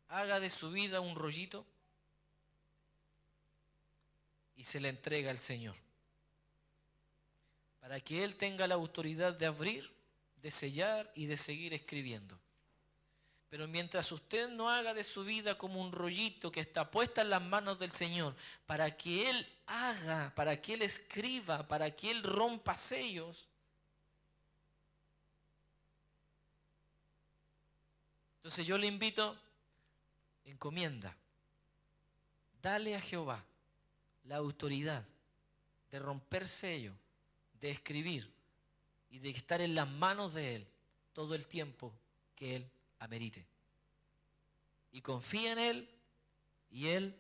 Haga de su vida un rollito y se le entrega al Señor, para que Él tenga la autoridad de abrir, de sellar y de seguir escribiendo. Pero mientras usted no haga de su vida como un rollito que está puesta en las manos del Señor, para que Él haga, para que Él escriba, para que Él rompa sellos, Entonces yo le invito, encomienda, dale a Jehová la autoridad de romper sello, de escribir y de estar en las manos de Él todo el tiempo que Él amerite. Y confía en Él y Él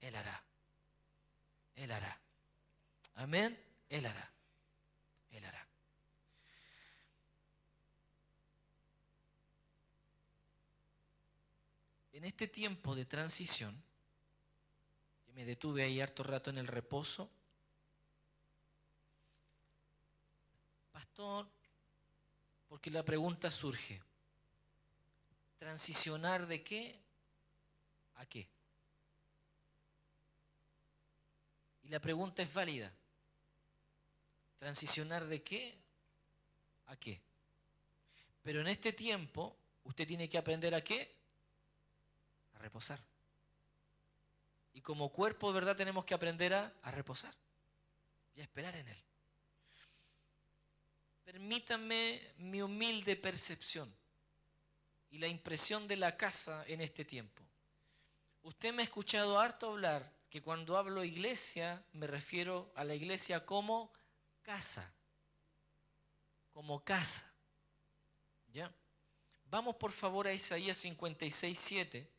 hará. Él hará. Amén. Él hará. Él hará. En este tiempo de transición, que me detuve ahí harto rato en el reposo, pastor, porque la pregunta surge, ¿transicionar de qué a qué? Y la pregunta es válida. ¿Transicionar de qué a qué? Pero en este tiempo, usted tiene que aprender a qué? A reposar. Y como cuerpo, de verdad, tenemos que aprender a reposar y a esperar en Él. Permítanme mi humilde percepción y la impresión de la casa en este tiempo. Usted me ha escuchado harto hablar que cuando hablo iglesia, me refiero a la iglesia como casa. Como casa. ¿Ya? Vamos por favor a Isaías 56, 7.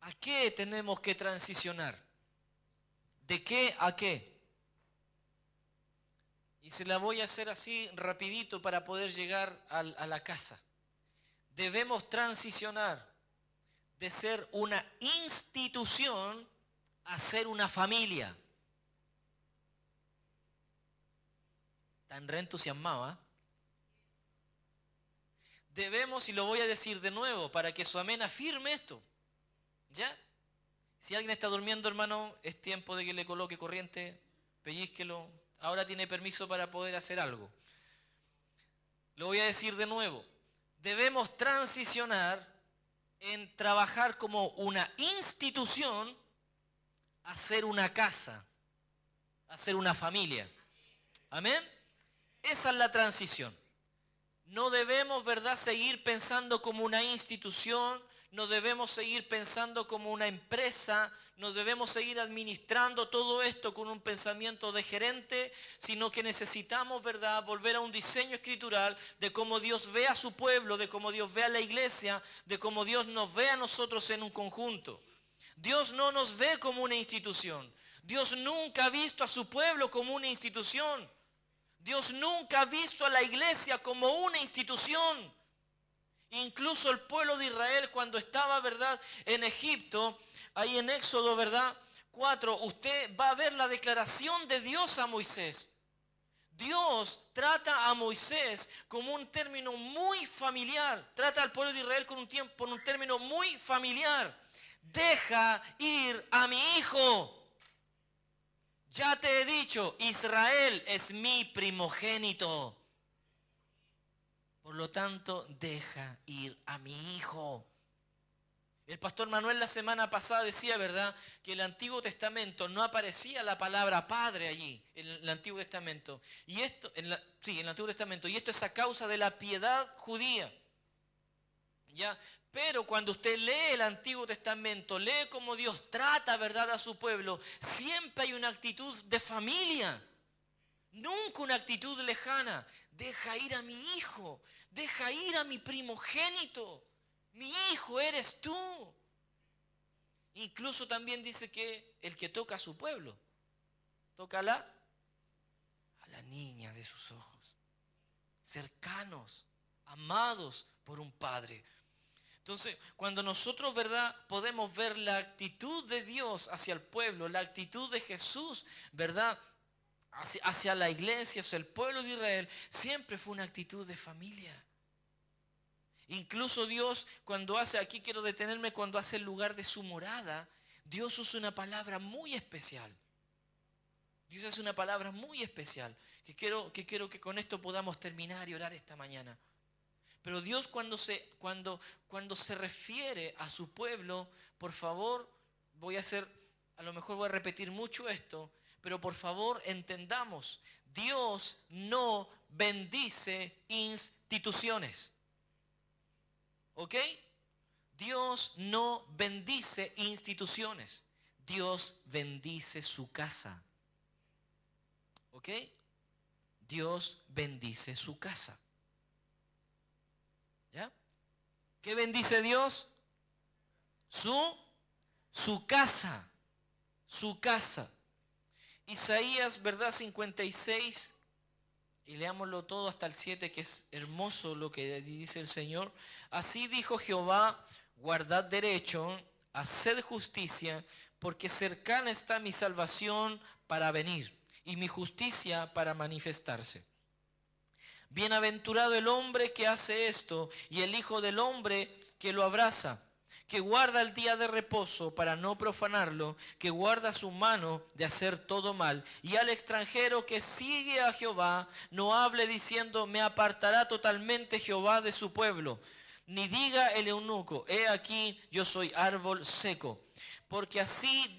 ¿A qué tenemos que transicionar? ¿De qué a qué? Y se la voy a hacer así rapidito para poder llegar a la casa. Debemos transicionar de ser una institución a ser una familia. Tan reentusiasmado, ¿eh? Debemos, y lo voy a decir de nuevo, para que su amén afirme esto. ¿Ya? Si alguien está durmiendo, hermano, es tiempo de que le coloque corriente, pellizquelo. Ahora tiene permiso para poder hacer algo. Lo voy a decir de nuevo. Debemos transicionar en trabajar como una institución a ser una casa, a ser una familia. ¿Amén? Esa es la transición. No debemos, ¿verdad?, seguir pensando como una institución, no debemos seguir pensando como una empresa, no debemos seguir administrando todo esto con un pensamiento de gerente, sino que necesitamos, ¿verdad?, volver a un diseño escritural de cómo Dios ve a su pueblo, de cómo Dios ve a la iglesia, de cómo Dios nos ve a nosotros en un conjunto. Dios no nos ve como una institución. Dios nunca ha visto a su pueblo como una institución. Dios nunca ha visto a la iglesia como una institución. Incluso el pueblo de Israel cuando estaba, ¿verdad?, en Egipto, ahí en Éxodo, ¿verdad?, 4, usted va a ver la declaración de Dios a Moisés. Dios trata a Moisés como un término muy familiar. Trata al pueblo de Israel con un término muy familiar. Deja ir a mi hijo. Ya te he dicho, Israel es mi primogénito. Por lo tanto, deja ir a mi hijo. El pastor Manuel la semana pasada decía, ¿verdad?, que en el Antiguo Testamento no aparecía la palabra padre allí, en el Antiguo Testamento. Y esto, en el Antiguo Testamento. Y esto es a causa de la piedad judía. ¿Ya? Pero cuando usted lee el Antiguo Testamento, lee cómo Dios trata, ¿verdad?, a su pueblo, siempre hay una actitud de familia. Nunca una actitud lejana. Deja ir a mi hijo. Deja ir a mi primogénito. Mi hijo eres tú. Incluso también dice que el que toca a su pueblo, toca a la niña de sus ojos. Cercanos, amados por un padre. Entonces, cuando nosotros, ¿verdad?, podemos ver la actitud de Dios hacia el pueblo, la actitud de Jesús, ¿verdad?, hacia la iglesia, hacia el pueblo de Israel, siempre fue una actitud de familia. Incluso Dios, cuando hace, aquí quiero detenerme, cuando hace el lugar de su morada, Dios usa una palabra muy especial. Dios hace una palabra muy especial, que quiero que con esto podamos terminar y orar esta mañana. Pero Dios cuando se refiere a su pueblo, por favor, voy a hacer a lo mejor voy a repetir mucho esto, pero por favor entendamos, Dios no bendice instituciones. ¿Ok? Dios no bendice instituciones. Dios bendice su casa. ¿Ok? Dios bendice su casa. ¿Ya? ¿Qué bendice Dios? Su casa. Su casa. Isaías, ¿verdad? 56. Y leámoslo todo hasta el 7, que es hermoso lo que dice el Señor. Así dijo Jehová, guardad derecho, haced justicia, porque cercana está mi salvación para venir, y mi justicia para manifestarse. Bienaventurado el hombre que hace esto, y el hijo del hombre que lo abraza, que guarda el día de reposo para no profanarlo, que guarda su mano de hacer todo mal. Y al extranjero que sigue a Jehová, no hable diciendo, me apartará totalmente Jehová de su pueblo. Ni diga el eunuco, he aquí yo soy árbol seco. Porque así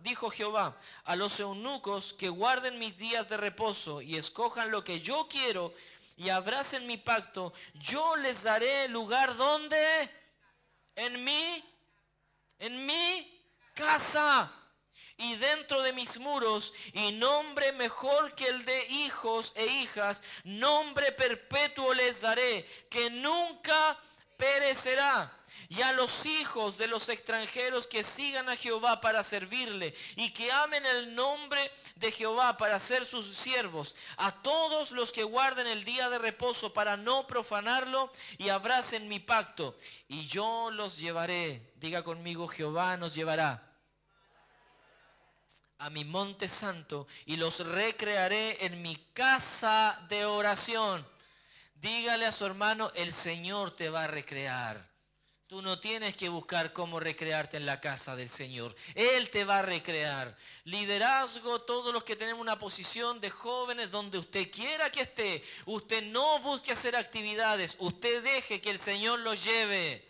dijo Jehová, a los eunucos que guarden mis días de reposo y escojan lo que yo quiero y abracen mi pacto, yo les daré lugar donde... En mi casa y dentro de mis muros, y nombre mejor que el de hijos e hijas, nombre perpetuo les daré, que nunca perecerá. Y a los hijos de los extranjeros que sigan a Jehová para servirle y que amen el nombre de Jehová para ser sus siervos, a todos los que guarden el día de reposo para no profanarlo y abracen mi pacto, y yo los llevaré. Diga conmigo, Jehová nos llevará a mi monte santo y los recrearé en mi casa de oración. Dígale a su hermano, el Señor te va a recrear. Tú no tienes que buscar cómo recrearte en la casa del Señor. Él te va a recrear. Liderazgo, todos los que tenemos una posición de jóvenes, donde usted quiera que esté, usted no busque hacer actividades, usted deje que el Señor los lleve.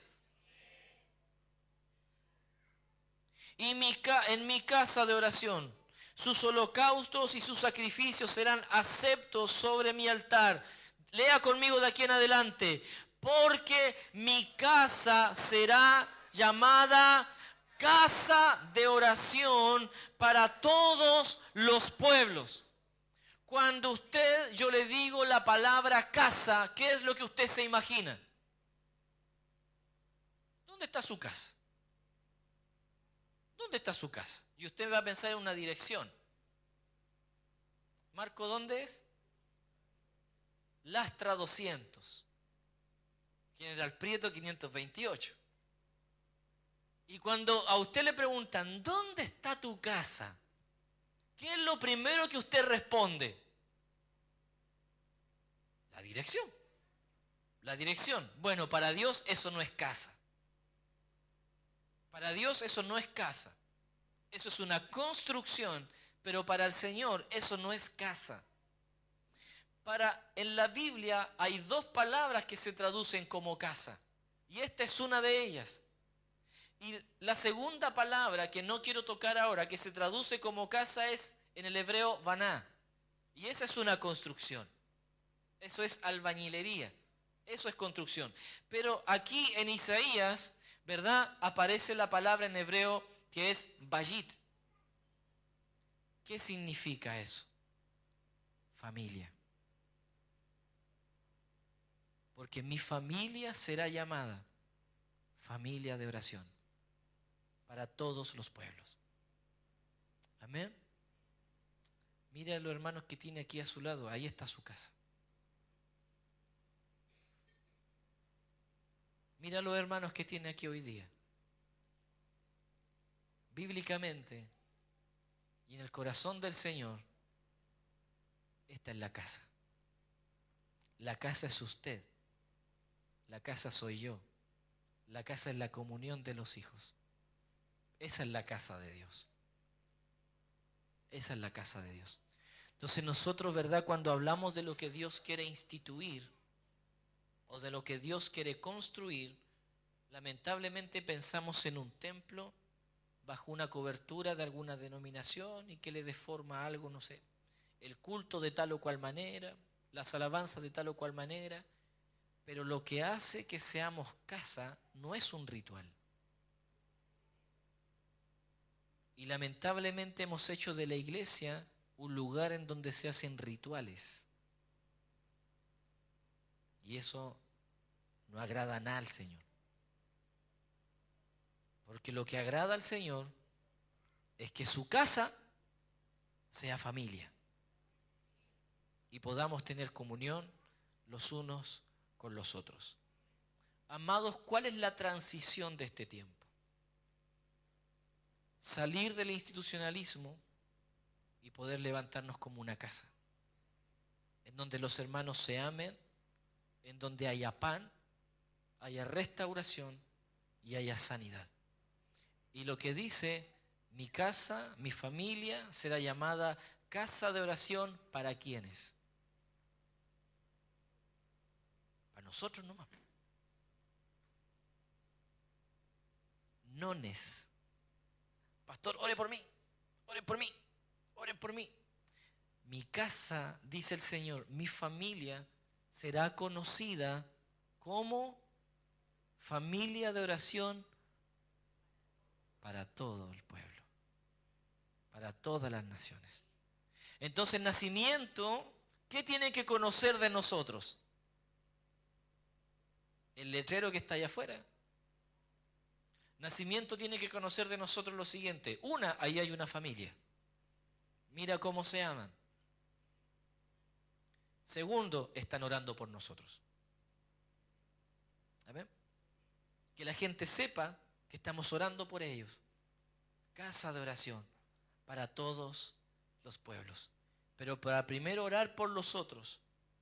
Y en mi casa de oración, sus holocaustos y sus sacrificios serán aceptos sobre mi altar. Lea conmigo de aquí en adelante. Porque mi casa será llamada casa de oración para todos los pueblos. Cuando yo le digo la palabra casa, ¿qué es lo que usted se imagina? ¿Dónde está su casa? ¿Dónde está su casa? Y usted va a pensar en una dirección. Marco, ¿dónde es? Lastra 200. General Prieto 528. Y cuando a usted le preguntan, ¿dónde está tu casa? ¿Qué es lo primero que usted responde? La dirección. La dirección. Bueno, para Dios eso no es casa. Para Dios eso no es casa. Eso es una construcción, pero para el Señor eso no es casa. En la Biblia hay dos palabras que se traducen como casa, y esta es una de ellas. Y la segunda palabra que no quiero tocar ahora, que se traduce como casa, es en el hebreo baná, y esa es una construcción. Eso es albañilería, eso es construcción. Pero aquí en Isaías, ¿verdad?, aparece la palabra en hebreo que es bayit. ¿Qué significa eso? Familia. Porque mi familia será llamada familia de oración para todos los pueblos. Amén. Mire a los hermanos que tiene aquí a su lado, ahí está su casa. Mira a los hermanos que tiene aquí hoy día. Bíblicamente y en el corazón del Señor, esta es la casa. La casa es usted. La casa soy yo. La casa es la comunión de los hijos. Esa es la casa de Dios. Esa es la casa de Dios. Entonces nosotros, ¿verdad?, cuando hablamos de lo que Dios quiere instituir o de lo que Dios quiere construir, lamentablemente pensamos en un templo bajo una cobertura de alguna denominación y que le dé forma a algo, no sé, el culto de tal o cual manera, las alabanzas de tal o cual manera, pero lo que hace que seamos casa no es un ritual. Y lamentablemente hemos hecho de la iglesia un lugar en donde se hacen rituales. Y eso no agrada a nada al Señor. Porque lo que agrada al Señor es que su casa sea familia y podamos tener comunión los unos con los otros. Amados, ¿cuál es la transición de este tiempo? Salir del institucionalismo y poder levantarnos como una casa, en donde los hermanos se amen, en donde haya pan, haya restauración y haya sanidad. Y lo que dice, mi casa, mi familia, será llamada casa de oración para ¿quiénes? Para nosotros nomás. Nones. Pastor, ore por mí, ore por mí, ore por mí. Mi casa, dice el Señor, mi familia será conocida como familia de oración para todo el pueblo, para todas las naciones. Entonces, nacimiento, ¿qué tiene que conocer de nosotros? El letrero que está allá afuera. Nacimiento tiene que conocer de nosotros lo siguiente. Una, ahí hay una familia. Mira cómo se aman. Segundo, están orando por nosotros. ¿Amén? Que la gente sepa que estamos orando por ellos. Casa de oración para todos los pueblos. Pero para primero orar por los otros,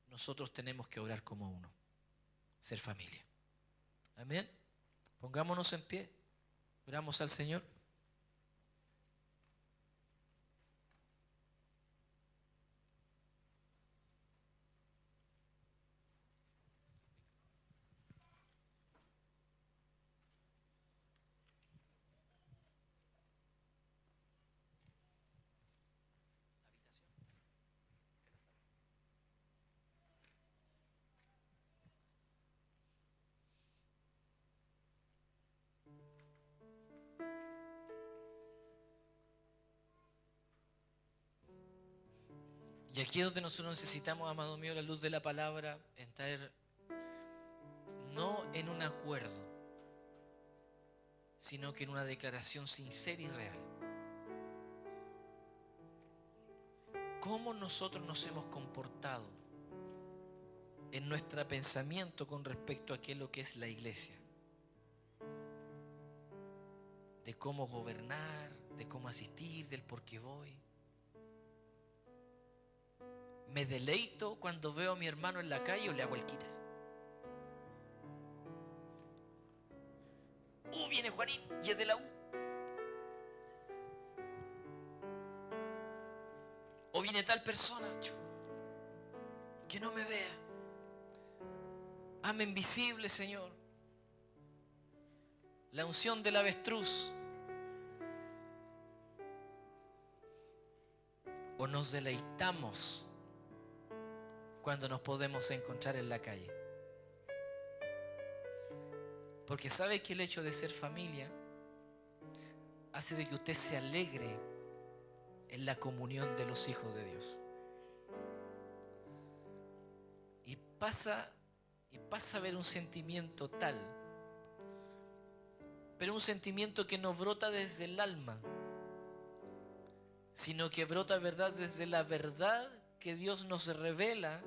nosotros tenemos que orar como uno. Ser familia. Amén. Pongámonos en pie. Oramos al Señor. Y aquí es donde nosotros necesitamos, amado mío, la luz de la palabra, entrar no en un acuerdo, sino que en una declaración sincera y real. ¿Cómo nosotros nos hemos comportado en nuestro pensamiento con respecto a qué es lo que es la iglesia? De cómo gobernar, de cómo asistir, del por qué voy. Me deleito cuando veo a mi hermano en la calle o le hago el quites. Viene Juanín y es de la U. O viene tal persona, que no me vea. Hazme invisible, Señor. La unción del avestruz. O nos deleitamos cuando nos podemos encontrar en la calle. Porque sabe que el hecho de ser familia hace de que usted se alegre en la comunión de los hijos de Dios. Y pasa a ver un sentimiento tal, pero un sentimiento que no brota desde el alma, sino que brota, ¿verdad?, desde la verdad que Dios nos revela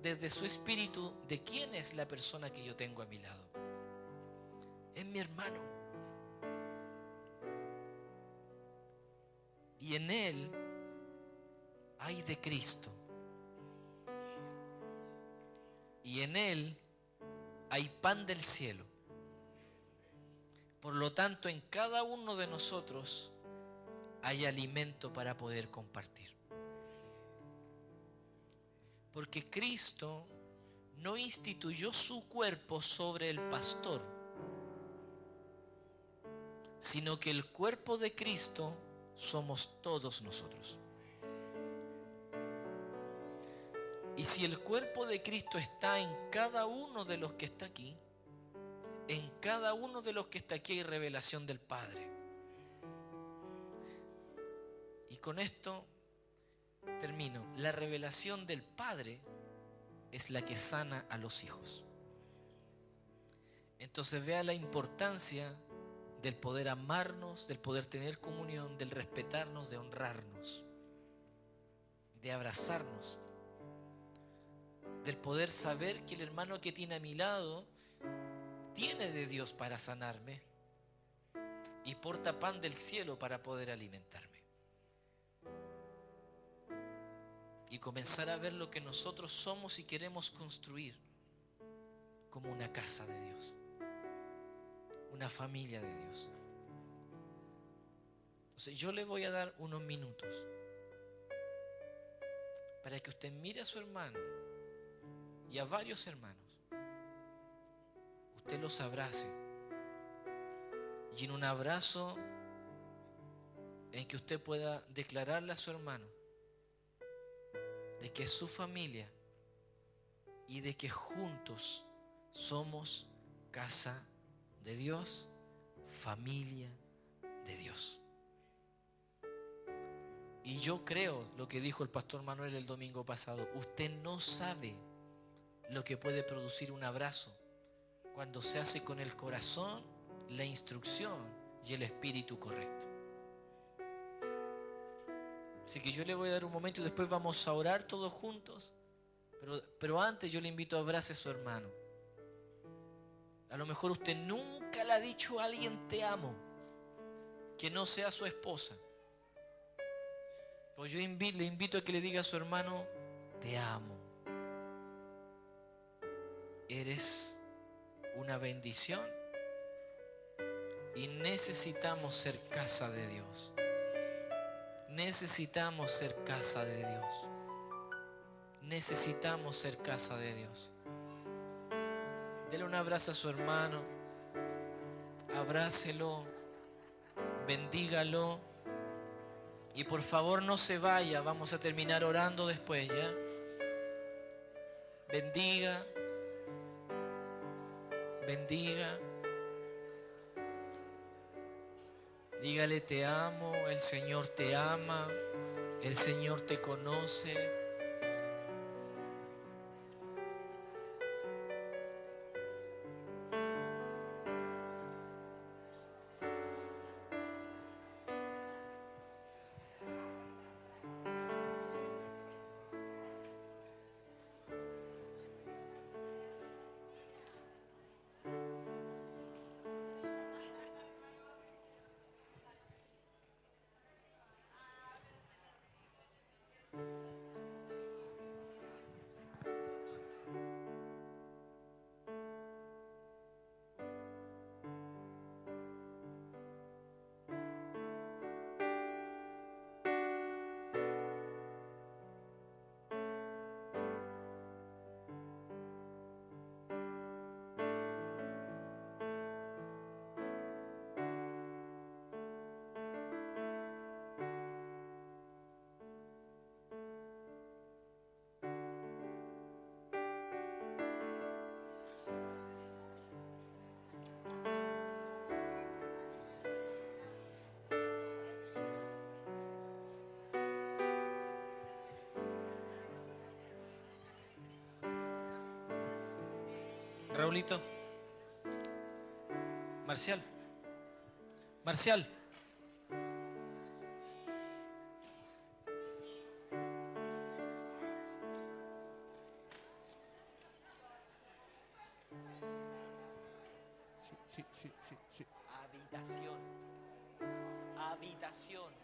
desde su espíritu de quién es la persona que yo tengo a mi lado. Es mi hermano. Y en él hay de Cristo. Y en él hay pan del cielo. Por lo tanto, en cada uno de nosotros hay alimento para poder compartir. Porque Cristo no instituyó su cuerpo sobre el pastor, sino que el cuerpo de Cristo somos todos nosotros. Y si el cuerpo de Cristo está en cada uno de los que está aquí, en cada uno de los que está aquí hay revelación del Padre. Y con esto termino. La revelación del Padre es la que sana a los hijos. Entonces vea la importancia del poder amarnos, del poder tener comunión, del respetarnos, de honrarnos, de abrazarnos, del poder saber que el hermano que tiene a mi lado tiene de Dios para sanarme y porta pan del cielo para poder alimentarme. Y comenzar a ver lo que nosotros somos y queremos construir como una casa de Dios, una familia de Dios. Entonces yo le voy a dar unos minutos para que usted mire a su hermano y a varios hermanos. Usted los abrace y en un abrazo en que usted pueda declararle a su hermano de que es su familia y de que juntos somos casa de Dios, familia de Dios. Y yo creo lo que dijo el pastor Manuel el domingo pasado. Usted no sabe lo que puede producir un abrazo cuando se hace con el corazón, la instrucción y el espíritu correcto. Así que yo le voy a dar un momento y después vamos a orar todos juntos. Pero antes yo le invito a abrace a su hermano. A lo mejor usted nunca le ha dicho a alguien te amo, que no sea su esposa. Pues yo le invito a que le diga a su hermano, te amo. Eres una bendición y necesitamos ser casa de Dios. Necesitamos ser casa de Dios. Necesitamos ser casa de Dios. Dele un abrazo a su hermano. Abrácelo. Bendígalo. Y por favor no se vaya. Vamos a terminar orando después, ¿ya? Bendiga. Bendiga. Dígale te amo, el Señor te ama, el Señor te conoce. Raulito. Marcial. Marcial. Sí. Habitación. Habitación.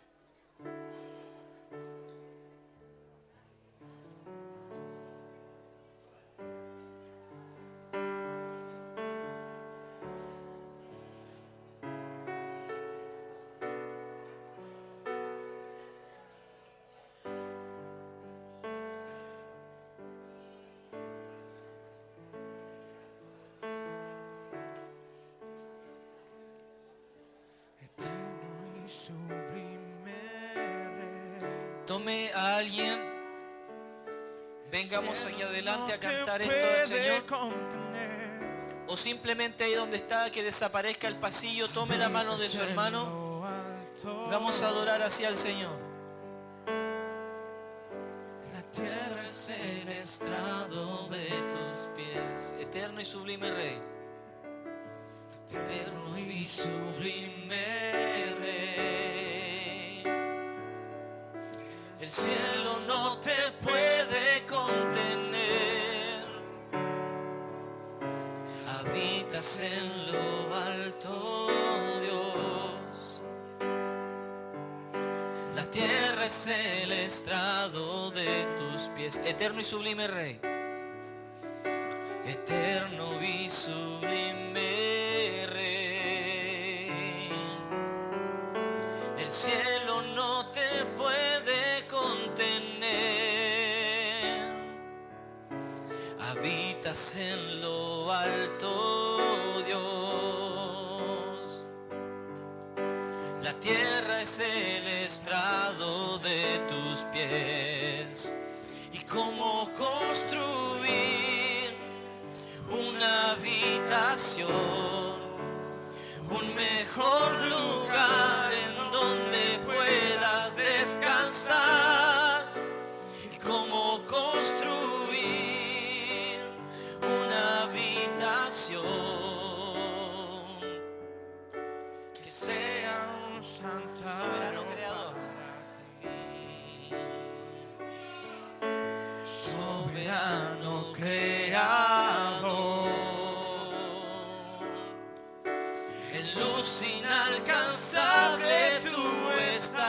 tome a alguien, vengamos aquí adelante a cantar esto al Señor. O simplemente ahí donde está, que desaparezca el pasillo, tome la mano de su hermano. Vamos a adorar así al Señor. La tierra es el estrado de tus pies, eterno y sublime Rey. Eterno y sublime Rey. El cielo no te puede contener. Habitas en lo alto, Dios. La tierra es el estrado de tus pies, eterno y sublime Rey. Eterno y sublime Rey. El cielo no te puede contener. Habitas en lo alto, Dios. La tierra es el estrado de tus pies. ¿Y cómo construir una habitación, un mejor lugar en donde puedas descansar? ¿Y cómo construir una habitación que sea un santuario creador? Soberano creador, en luz inalcanzable tú estás.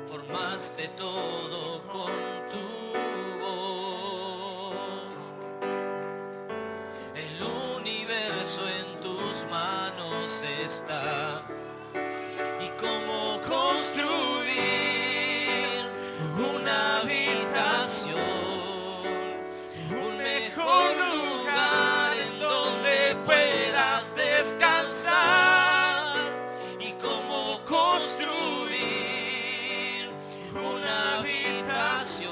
Formaste todo con tu voz. El universo en tus manos está. ¿Y cómo construir una habitación, un mejor lugar en donde puedas descansar? ¿Y cómo construir una habitación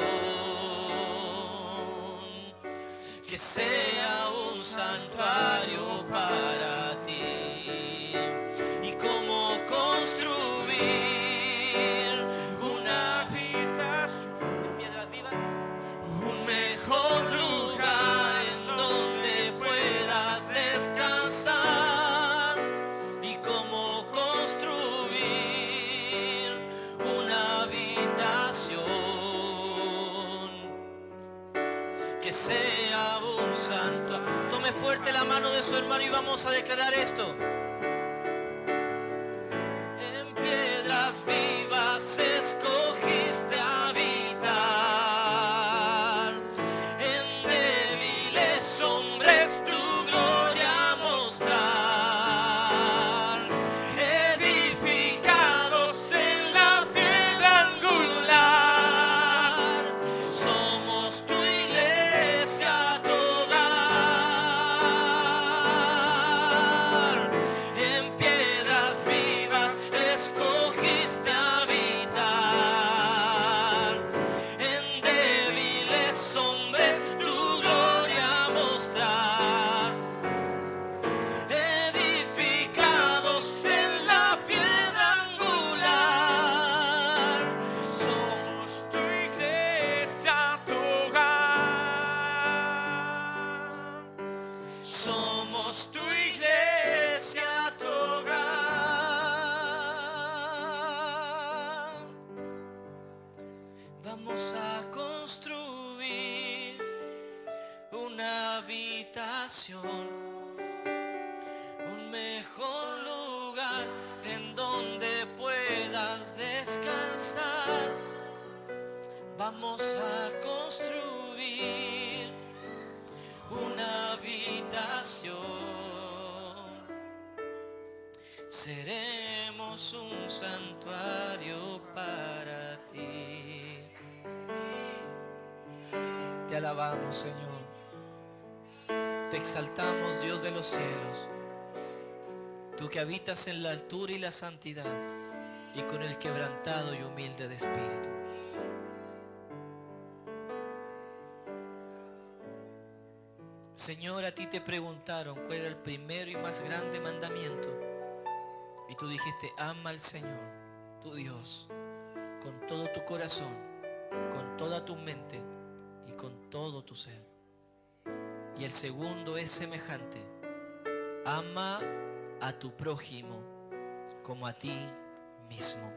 que sea un santuario para ti? ¿Y cómo construir una habitación en piedras vivas? Un mejor lugar en donde puedas descansar. ¿Y cómo construir una habitación que sea un santuario? Tome fuerte la mano de su hermano y vamos a declarar esto. En piedras vivas escogiste habitar, en débiles hombres tu gloria mostrar, edificados en la piedra angular, somos tu iglesia, tu hogar. En piedras vivas escogiste habitar, en débiles hombres tu gloria mostrar, edificados en la piedra angular, somos tu iglesia, tu hogar. Somos tu iglesia, tu hogar. Vamos a construir una habitación, un mejor lugar en donde puedas descansar. Vamos a construir una habitación. Seremos un santuario para ti. Te alabamos, Señor. Te exaltamos, Dios de los cielos. Tú que habitas en la altura y la santidad. y con el quebrantado y humilde de espíritu. Señor, a ti te preguntaron cuál era el primero y más grande mandamiento. Y tú dijiste, ama al Señor, tu Dios, con todo tu corazón, con toda tu mente y con todo tu ser. Y el segundo es semejante, ama a tu prójimo como a ti mismo.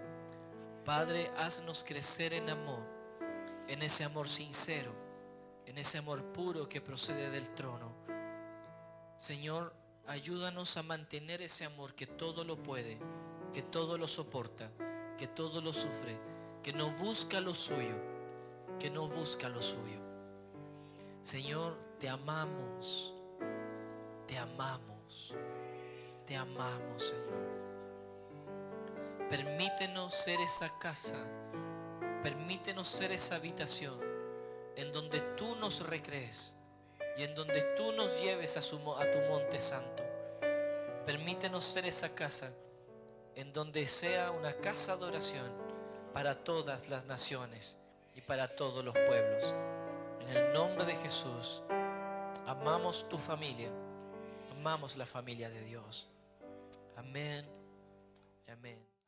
Padre, haznos crecer en amor, en ese amor sincero, en ese amor puro que procede del trono. Señor, ayúdanos a mantener ese amor que todo lo puede, que todo lo soporta, que todo lo sufre, que no busca lo suyo, que no busca lo suyo. Señor, te amamos, te amamos, te amamos, Señor. Permítenos ser esa casa, permítenos ser esa habitación en donde tú nos recrees y en donde tú nos lleves a tu monte santo. Permítenos ser esa casa en donde sea una casa de oración para todas las naciones y para todos los pueblos. En el nombre de Jesús, amamos tu familia, amamos la familia de Dios. Amén y amén.